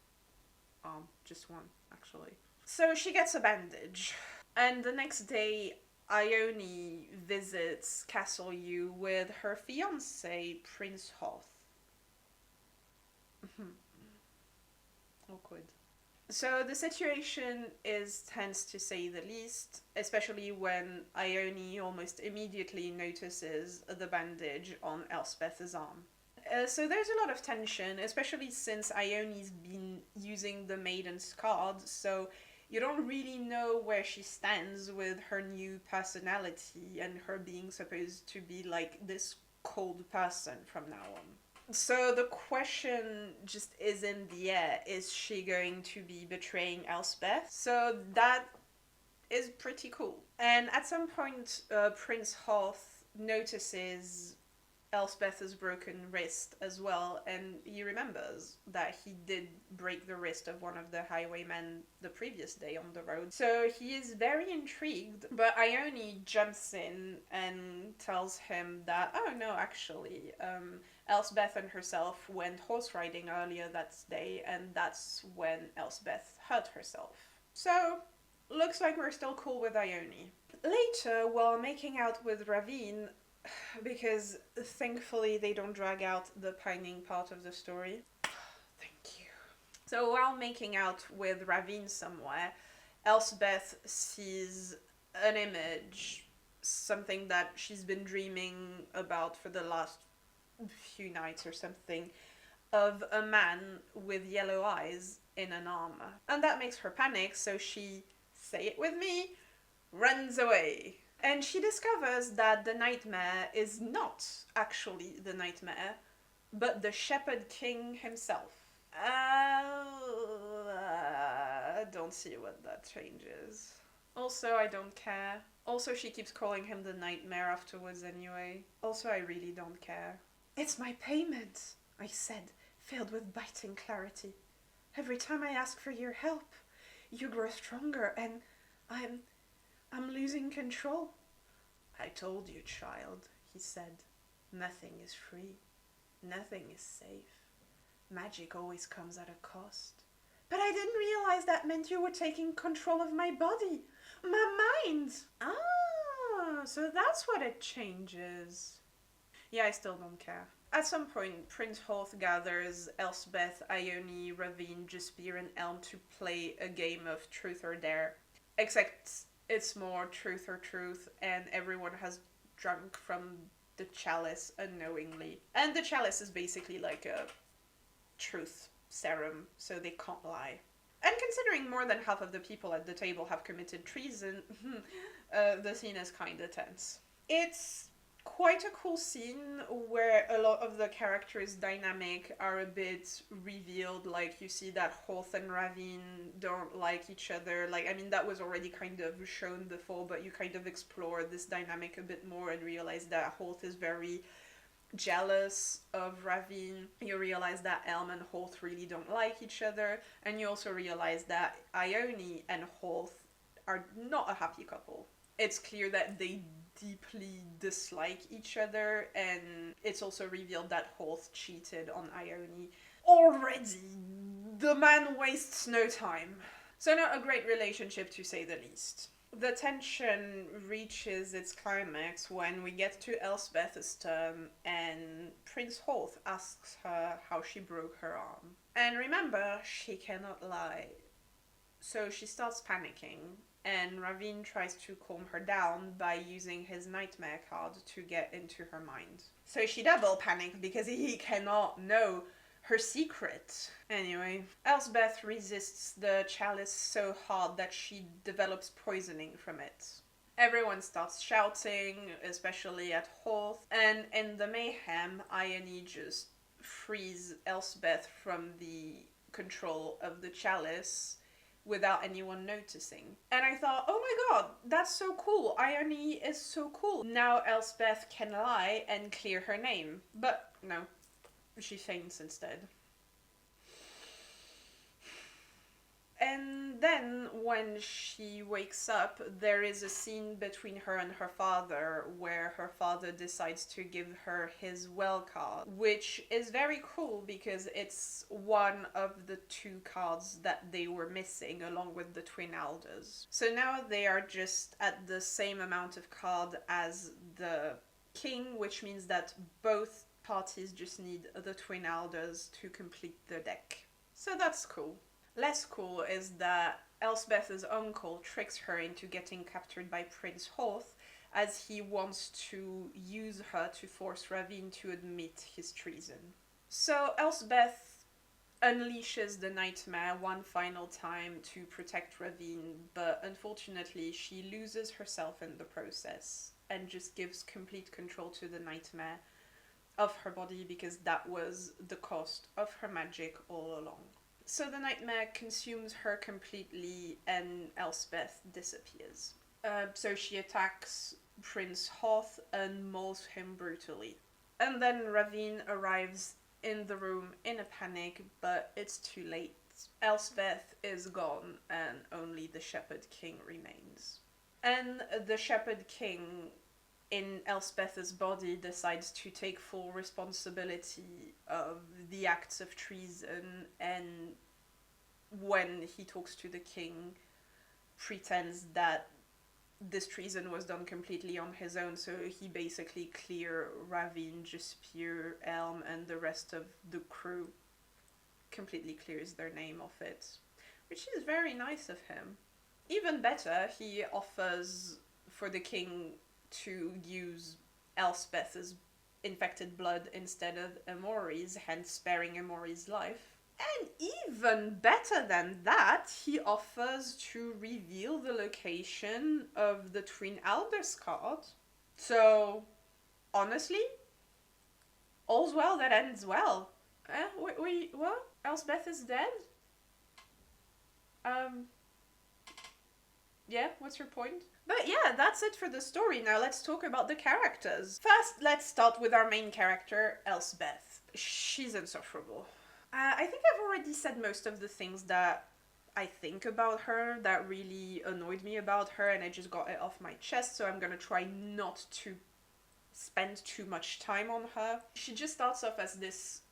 Just one, actually. So she gets a bandage, and the next day Ione visits Castle U with her fiancé, Prince Hoth. Awkward. So the situation is tense to say the least, especially when Ione almost immediately notices the bandage on Elspeth's arm. So there's a lot of tension, especially since Ione's been using the Maiden's card, so you don't really know where she stands with her new personality and her being supposed to be like this cold person from now on. So the question just is in the air. Is she going to be betraying Elspeth? So that is pretty cool. And at some point, Prince Hoth notices Elspeth's broken wrist as well, and he remembers that he did break the wrist of one of the highwaymen the previous day on the road. So he is very intrigued, but Ione jumps in and tells him that, oh no, actually, Elspeth and herself went horse riding earlier that day, and that's when Elspeth hurt herself. So, looks like we're still cool with Ione. Later, while making out with Ravyn, because thankfully they don't drag out the pining part of the story. Thank you. So while making out with Ravyn somewhere, Elspeth sees an image, something that she's been dreaming about for the last few nights or something, of a man with yellow eyes in an armor. And that makes her panic, so she, say it with me, runs away. And she discovers that the nightmare is not actually the nightmare, but the Shepherd King himself. I don't see what that changes. Also, I don't care. Also, she keeps calling him the nightmare afterwards anyway. Also, I really don't care. It's my payment, I said, filled with biting clarity. Every time I ask for your help, you grow stronger and I'm losing control. I told you, child, he said. Nothing is free. Nothing is safe. Magic always comes at a cost. But I didn't realize that meant you were taking control of my body. My mind. Ah, so that's what it changes. Yeah, I still don't care. At some point, Prince Hoth gathers Elspeth, Ione, Ravyn, Jespyr, and Elm to play a game of Truth or Dare. Except it's more Truth or Truth, and everyone has drunk from the chalice unknowingly. And the chalice is basically like a truth serum, so they can't lie. And considering more than half of the people at the table have committed treason, the scene is kinda tense. It's quite a cool scene where a lot of the characters' dynamic are a bit revealed. Like, you see that Hoth and Ravyn don't like each other. Like, I mean, that was already kind of shown before, but you kind of explore this dynamic a bit more and realize that Hoth is very jealous of Ravyn. You realize that Elm and Hoth really don't like each other, and you also realize that Ione and Hoth are not a happy couple. It's clear that they deeply dislike each other, and it's also revealed that Hoth cheated on Ione. Already, the man wastes no time. So not a great relationship, to say the least. The tension reaches its climax when we get to Elspeth's turn and Prince Hoth asks her how she broke her arm. And remember, she cannot lie. So she starts panicking, and Ravyn tries to calm her down by using his nightmare card to get into her mind. So she double panics because he cannot know her secret. Anyway, Elspeth resists the chalice so hard that she develops poisoning from it. Everyone starts shouting, especially at Hoth, and in the mayhem, Ione just frees Elspeth from the control of the chalice without anyone noticing. And I thought, oh my god, that's so cool. Ione is so cool. Now Elspeth can lie and clear her name. But no, she faints instead. And then when she wakes up, there is a scene between her and her father where her father decides to give her his well card, which is very cool because it's one of the two cards that they were missing along with the Twin Elders. So now they are just at the same amount of card as the king, which means that both parties just need the Twin Elders to complete the deck. So that's cool. Less cool is that Elspeth's uncle tricks her into getting captured by Prince Hoth, as he wants to use her to force Ravyn to admit his treason. So Elspeth unleashes the nightmare one final time to protect Ravyn, but unfortunately she loses herself in the process and just gives complete control to the nightmare of her body because that was the cost of her magic all along. So the nightmare consumes her completely and Elspeth disappears. So she attacks Prince Hoth and mauls him brutally. And then Ravyn arrives in the room in a panic, but it's too late. Elspeth is gone and only the Shepherd King remains. And the Shepherd King in Elspeth's body decides to take full responsibility of the acts of treason, and when he talks to the king, pretends that this treason was done completely on his own, so he basically clear Ravyn, Jespyr, Elm, and the rest of the crew, completely clears their name off it, which is very nice of him. Even better, he offers for the king to use Elspeth's infected blood instead of Amori's, hence sparing Amori's life. And even better than that, he offers to reveal the location of the Twin Elders card. So, honestly, all's well that ends well. Wait, what? Elspeth is dead? Um, yeah, what's your point? But yeah, that's it for the story. Now let's talk about the characters. First, let's start with our main character, Elspeth. She's insufferable. I think I've already said most of the things that I think about her that really annoyed me about her, and I just got it off my chest, so I'm gonna try not to spend too much time on her. She just starts off as this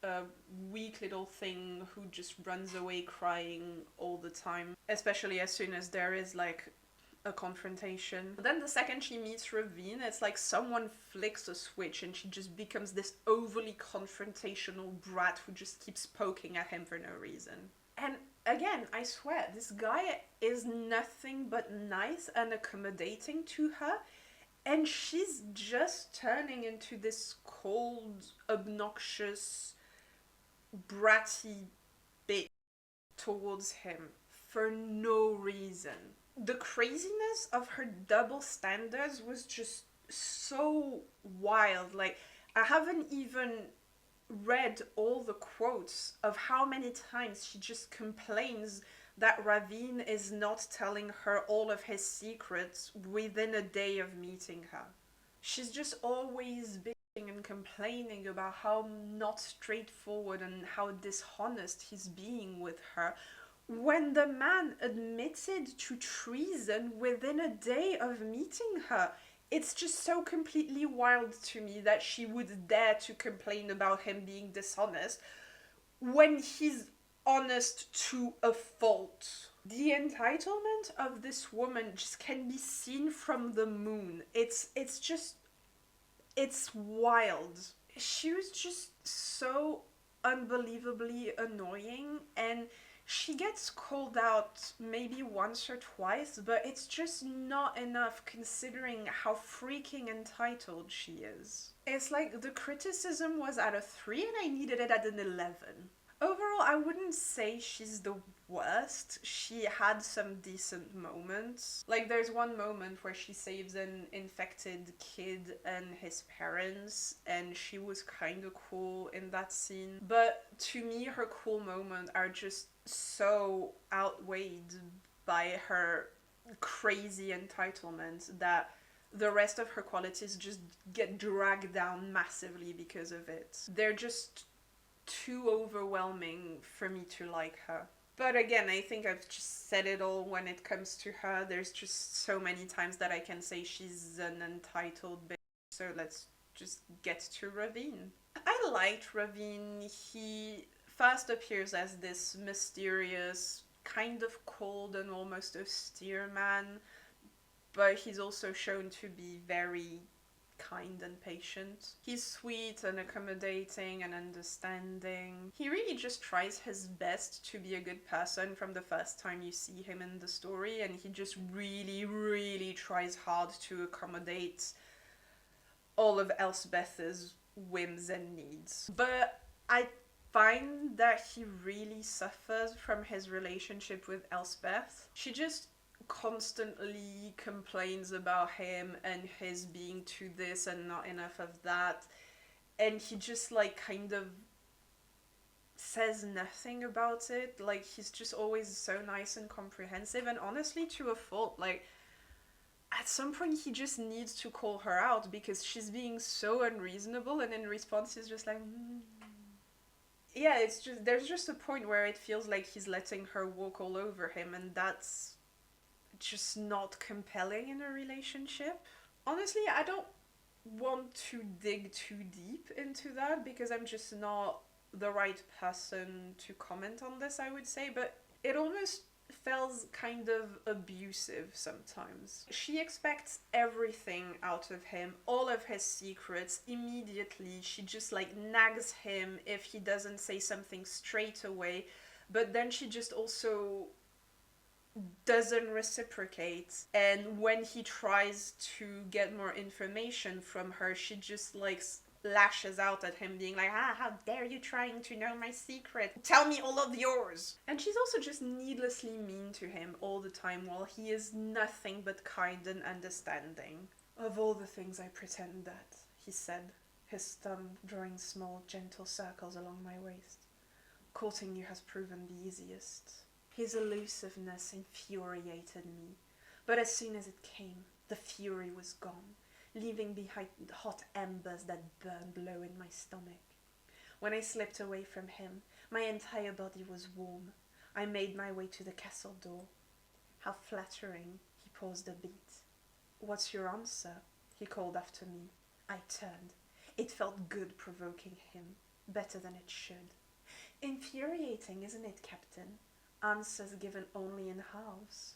weak little thing who just runs away crying all the time, especially as soon as there is like a confrontation. But then the second she meets Ravyn, it's like someone flicks a switch and she just becomes this overly confrontational brat who just keeps poking at him for no reason. And again, I swear, this guy is nothing but nice and accommodating to her, and she's just turning into this cold, obnoxious, bratty bitch towards him for no reason. The craziness of her double standards was just so wild. Like, I haven't even read all the quotes of how many times she just complains that Ravyn is not telling her all of his secrets within a day of meeting her. She's just always bitching and complaining about how not straightforward and how dishonest he's being with her, when the man admitted to treason within a day of meeting her. It's just so completely wild to me that she would dare to complain about him being dishonest when he's honest to a fault. The entitlement of this woman just can be seen from the moon. It's wild. She was just so unbelievably annoying, and she gets called out maybe once or twice, but it's just not enough considering how freaking entitled she is. It's like the criticism was at a 3 and I needed it at an 11. Overall, I wouldn't say she's the worst. She had some decent moments. Like, there's one moment where she saves an infected kid and his parents, and she was kind of cool in that scene. But to me, her cool moments are just so outweighed by her crazy entitlement that the rest of her qualities just get dragged down massively because of it. They're just too overwhelming for me to like her. But again, I think I've just said it all when it comes to her. There's just so many times that I can say she's an entitled bitch. So let's just get to Ravyn. I liked Ravyn. He first appears as this mysterious, kind of cold and almost austere man, but he's also shown to be very kind and patient. He's sweet and accommodating and understanding. He really just tries his best to be a good person from the first time you see him in the story, and he just really, really tries hard to accommodate all of Elspeth's whims and needs. But I find that he really suffers from his relationship with Elspeth. She just constantly complains about him and his being too this and not enough of that, and he just like kind of says nothing about it. Like, he's just always so nice and comprehensive, and honestly to a fault. Like, at some point he just needs to call her out because she's being so unreasonable, and in response he's just like yeah, it's just, there's just a point where it feels like he's letting her walk all over him, and that's just not compelling in a relationship. Honestly, I don't want to dig too deep into that because I'm just not the right person to comment on this, I would say, but it almost feels kind of abusive sometimes. She expects everything out of him, all of his secrets, immediately. She just like nags him if he doesn't say something straight away, but then she just also doesn't reciprocate, and when he tries to get more information from her, she just like lashes out at him, being like, how dare you trying to know my secret, tell me all of yours. And she's also just needlessly mean to him all the time, while he is nothing but kind and understanding. Of all the things I pretend that, he said, his thumb drawing small gentle circles along my waist, courting you has proven the easiest. His elusiveness infuriated me, but as soon as it came, the fury was gone, leaving behind hot embers that burned low in my stomach. When I slipped away from him, my entire body was warm. I made my way to the castle door. How flattering, he paused a bit. What's your answer? He called after me. I turned. It felt good provoking him, better than it should. Infuriating, isn't it, Captain? Answers given only in house.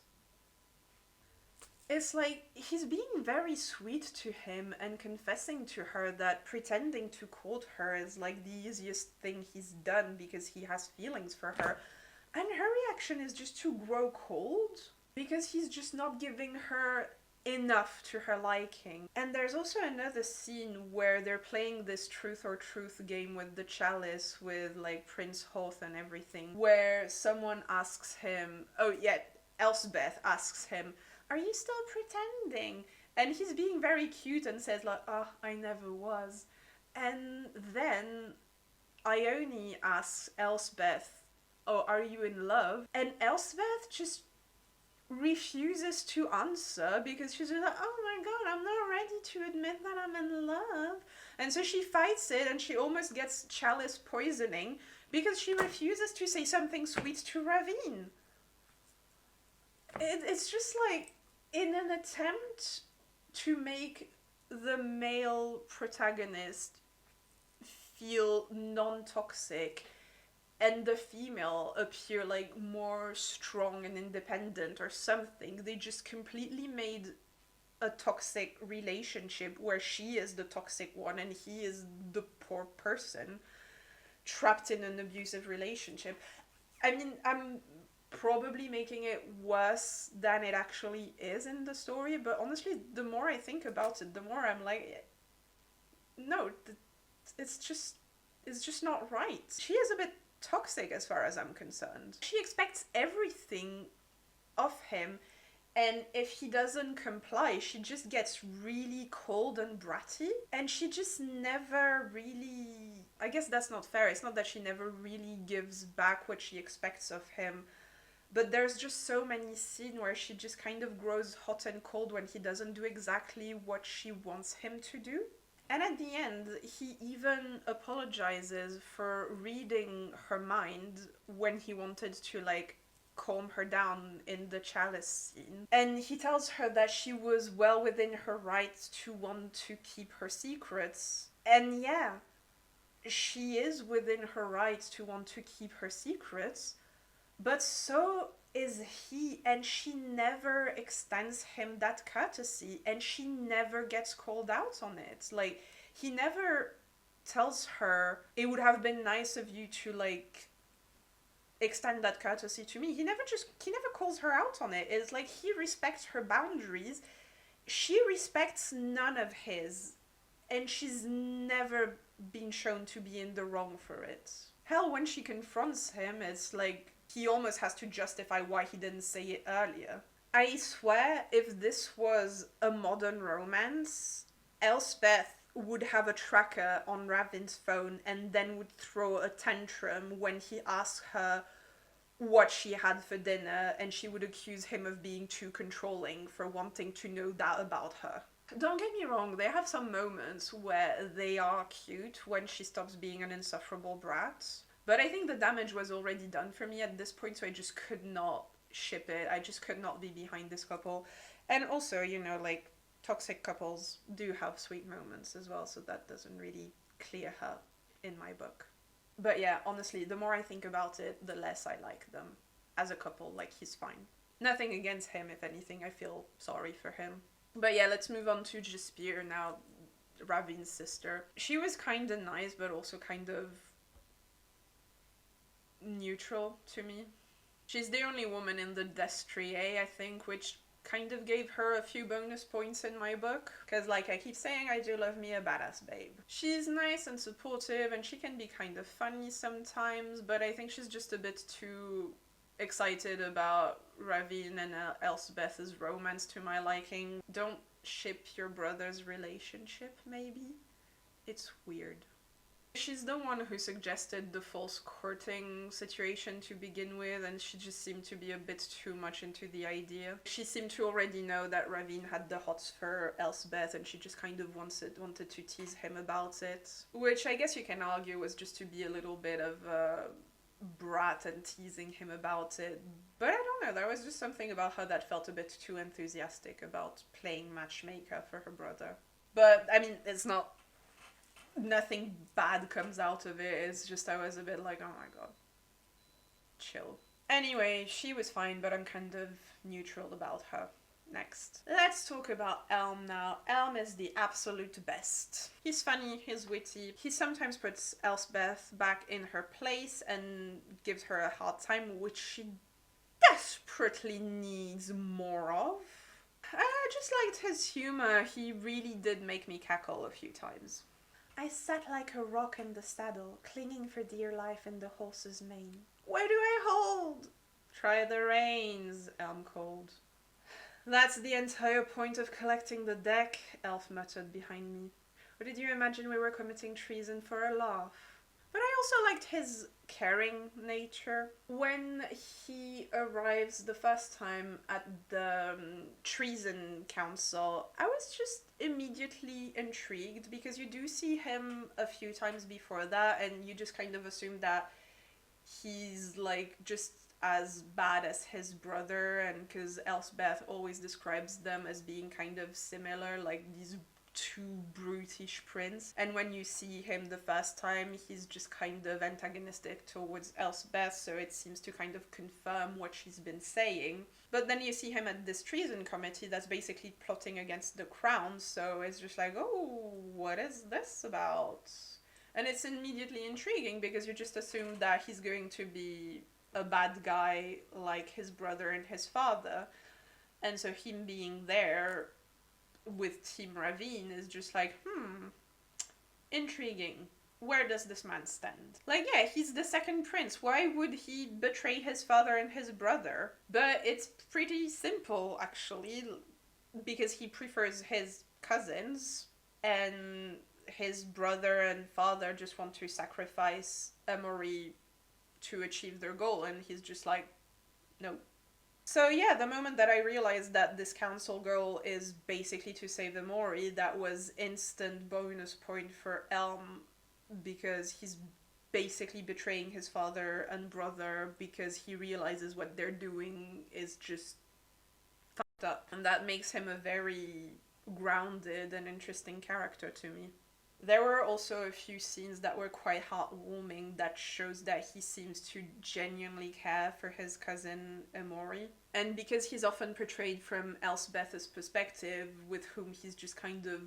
It's like he's being very sweet to him and confessing to her that pretending to court her is like the easiest thing he's done because he has feelings for her. And her reaction is just to grow cold because he's just not giving her enough to her liking. And there's also another scene where they're playing this truth or truth game with the chalice with like Prince Hoth and everything, where someone asks him, Elspeth asks him, are you still pretending? And he's being very cute and says like, oh, I never was. And then Ione asks Elspeth, oh, are you in love? And Elspeth just refuses to answer because she's like, oh my god, I'm not ready to admit that I'm in love. And so she fights it and she almost gets chalice poisoning because she refuses to say something sweet to Ravyn. It's just like, in an attempt to make the male protagonist feel non-toxic and the female appear like more strong and independent or something, they just completely made a toxic relationship where she is the toxic one and he is the poor person trapped in an abusive relationship. I mean, I'm probably making it worse than it actually is in the story, but honestly, the more I think about it, the more I'm like, no, it's just not right. She is a bit toxic as far as I'm concerned. She expects everything of him, and if he doesn't comply, she just gets really cold and bratty, and she just never really, I guess that's not fair, it's not that she never really gives back what she expects of him, but there's just so many scenes where she just kind of grows hot and cold when he doesn't do exactly what she wants him to do. And at the end, he even apologizes for reading her mind when he wanted to, like, calm her down in the chalice scene. And he tells her that she was well within her rights to want to keep her secrets. And yeah, she is within her rights to want to keep her secrets, but so is he, and she never extends him that courtesy, and she never gets called out on it. Like, he never tells her, it would have been nice of you to, like, extend that courtesy to me. He never calls her out on it. It's like he respects her boundaries. She respects none of his, and she's never been shown to be in the wrong for it. Hell, when she confronts him, it's like he almost has to justify why he didn't say it earlier. I swear, if this was a modern romance, Elspeth would have a tracker on Ravyn's phone and then would throw a tantrum when he asks her what she had for dinner, and she would accuse him of being too controlling for wanting to know that about her. Don't get me wrong, they have some moments where they are cute when she stops being an insufferable brat, but I think the damage was already done for me at this point, so I just could not ship it. I just could not be behind this couple. And also, you know, like, toxic couples do have sweet moments as well, so that doesn't really clear her in my book. But yeah, honestly, the more I think about it, the less I like them as a couple. Like, he's fine. Nothing against him, if anything, I feel sorry for him. But yeah, let's move on to Jespyr now, Ravyn's sister. She was kind of nice, but also kind of neutral to me. She's the only woman in the destrier, I think, which kind of gave her a few bonus points in my book, because like I keep saying, I do love me a badass babe. She's nice and supportive, and she can be kind of funny sometimes, but I think she's just a bit too excited about Ravyn and Elspeth's romance to my liking. Don't ship your brother's relationship, maybe? It's weird. She's the one who suggested the false courting situation to begin with, and she just seemed to be a bit too much into the idea. She seemed to already know that Ravyn had the hots for Elspeth, and she just kind of wanted to tease him about it. Which I guess you can argue was just to be a little bit of a brat and teasing him about it. But I don't know, there was just something about her that felt a bit too enthusiastic about playing matchmaker for her brother. But, I mean, it's not... nothing bad comes out of it, it's just I was a bit like, oh my god. Chill. Anyway, she was fine, but I'm kind of neutral about her. Next. Let's talk about Elm now. Elm is the absolute best. He's funny, he's witty. He sometimes puts Elspeth back in her place and gives her a hard time, which she desperately needs more of. I just liked his humor. He really did make me cackle a few times. I sat like a rock in the saddle, clinging for dear life in the horse's mane. Where do I hold? Try the reins, Elm called. That's the entire point of collecting the deck, Elf muttered behind me. Or did you imagine we were committing treason for a laugh? But I also liked his caring nature. When he arrives the first time at the treason council, I was just immediately intrigued because you do see him a few times before that and you just kind of assume that he's like just as bad as his brother, and because Elspeth always describes them as being kind of similar, like these two brutish prince. And when you see him the first time, he's just kind of antagonistic towards Elspeth, so it seems to kind of confirm what she's been saying. But then you see him at this treason committee that's basically plotting against the crown, so it's just like, oh, what is this about? And it's immediately intriguing because you just assume that he's going to be a bad guy like his brother and his father. And so him being there with Team Ravyn is just like, intriguing. Where does this man stand? Like, yeah, he's the second prince. Why would he betray his father and his brother? But it's pretty simple, actually, because he prefers his cousins, and his brother and father just want to sacrifice Emory to achieve their goal, and he's just like, no. So yeah, the moment that I realized that this council goal is basically to save Emory, that was instant bonus point for Elm, because he's basically betraying his father and brother because he realizes what they're doing is just fucked up. And that makes him a very grounded and interesting character to me. There were also a few scenes that were quite heartwarming that shows that he seems to genuinely care for his cousin Emory. And because he's often portrayed from Elspeth's perspective, with whom he's just kind of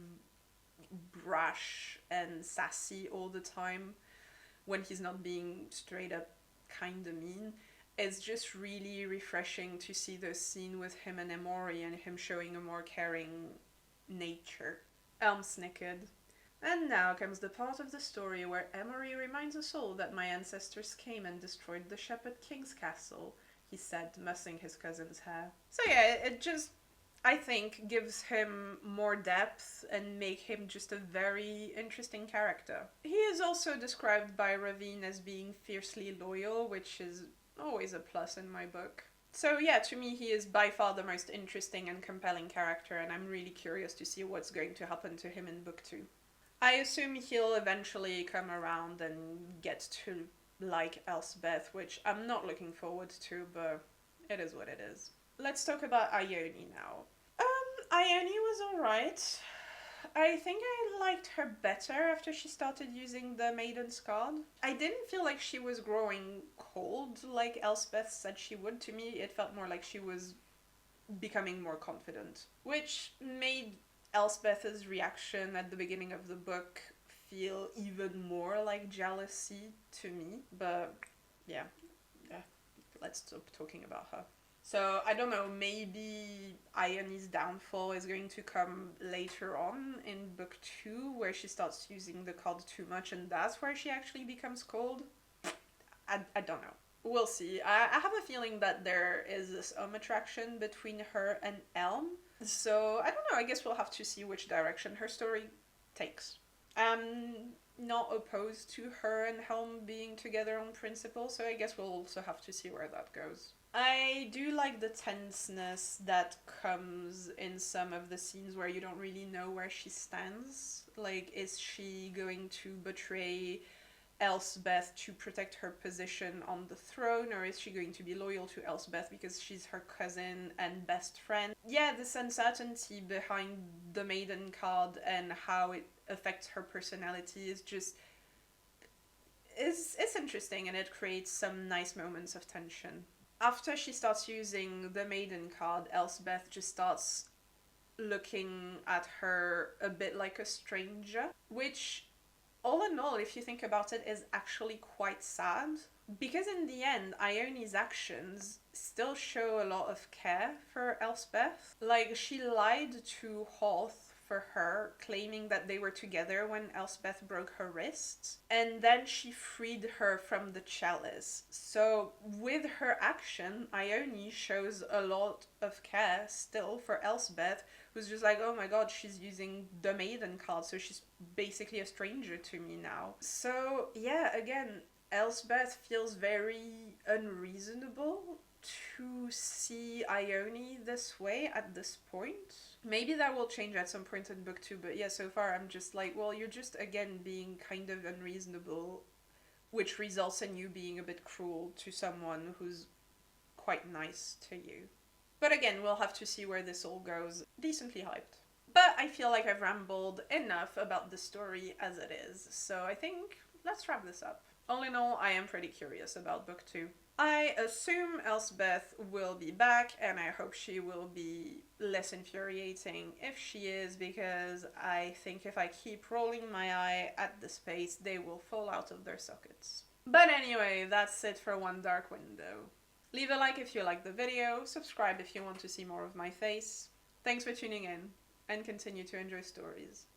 brash and sassy all the time, when he's not being straight up kinda mean, it's just really refreshing to see the scene with him and Emory and him showing a more caring nature. Elm snickered. And now comes the part of the story where Emory reminds us all that my ancestors came and destroyed the Shepherd King's castle, he said, mussing his cousin's hair. So yeah, it just, I think, gives him more depth and make him just a very interesting character. He is also described by Ravyn as being fiercely loyal, which is always a plus in my book. So yeah, to me he is by far the most interesting and compelling character, and I'm really curious to see what's going to happen to him in book 2. I assume he'll eventually come around and get to like Elspeth, which I'm not looking forward to, but it is what it is. Let's talk about Ione now. Ione was alright. I think I liked her better after she started using the Maiden's Card. I didn't feel like she was growing cold like Elspeth said she would. To me, it felt more like she was becoming more confident, which made Elspeth's reaction at the beginning of the book feel even more like jealousy to me. But yeah, let's stop talking about her. So I don't know, maybe Ione's downfall is going to come later on in book 2, where she starts using the card too much and that's where she actually becomes cold. I don't know. We'll see. I have a feeling that there is some attraction between her and Elm. So I don't know, I guess we'll have to see which direction her story takes. I'm not opposed to her and Helm being together on principle, so I guess we'll also have to see where that goes. I do like the tenseness that comes in some of the scenes where you don't really know where she stands. Like, is she going to betray Elspeth to protect her position on the throne, or is she going to be loyal to Elspeth because she's her cousin and best friend? Yeah, this uncertainty behind the maiden card and how it affects her personality is just it's interesting, and it creates some nice moments of tension. After she starts using the maiden card, Elspeth just starts looking at her a bit like a stranger, which, all in all, if you think about it, is actually quite sad. Because in the end, Ione's actions still show a lot of care for Elspeth. Like, she lied to Hoth for her, claiming that they were together when Elspeth broke her wrist, and then she freed her from the chalice. So, with her action, Ione shows a lot of care still for Elspeth, who's just like, oh my god, she's using the maiden card, so she's basically a stranger to me now. So, yeah, again, Elspeth feels very unreasonable to see Ione this way at this point. Maybe that will change at some point in book 2, but yeah, so far I'm just like, well, you're just again being kind of unreasonable, which results in you being a bit cruel to someone who's quite nice to you. But again, we'll have to see where this all goes. Decently hyped. But I feel like I've rambled enough about the story as it is, so I think let's wrap this up. All in all, I am pretty curious about book 2. I assume Elspeth will be back, and I hope she will be less infuriating if she is, because I think if I keep rolling my eye at the space, they will fall out of their sockets. But anyway, that's it for One Dark Window. Leave a like if you like the video, subscribe if you want to see more of my face. Thanks for tuning in, and continue to enjoy stories.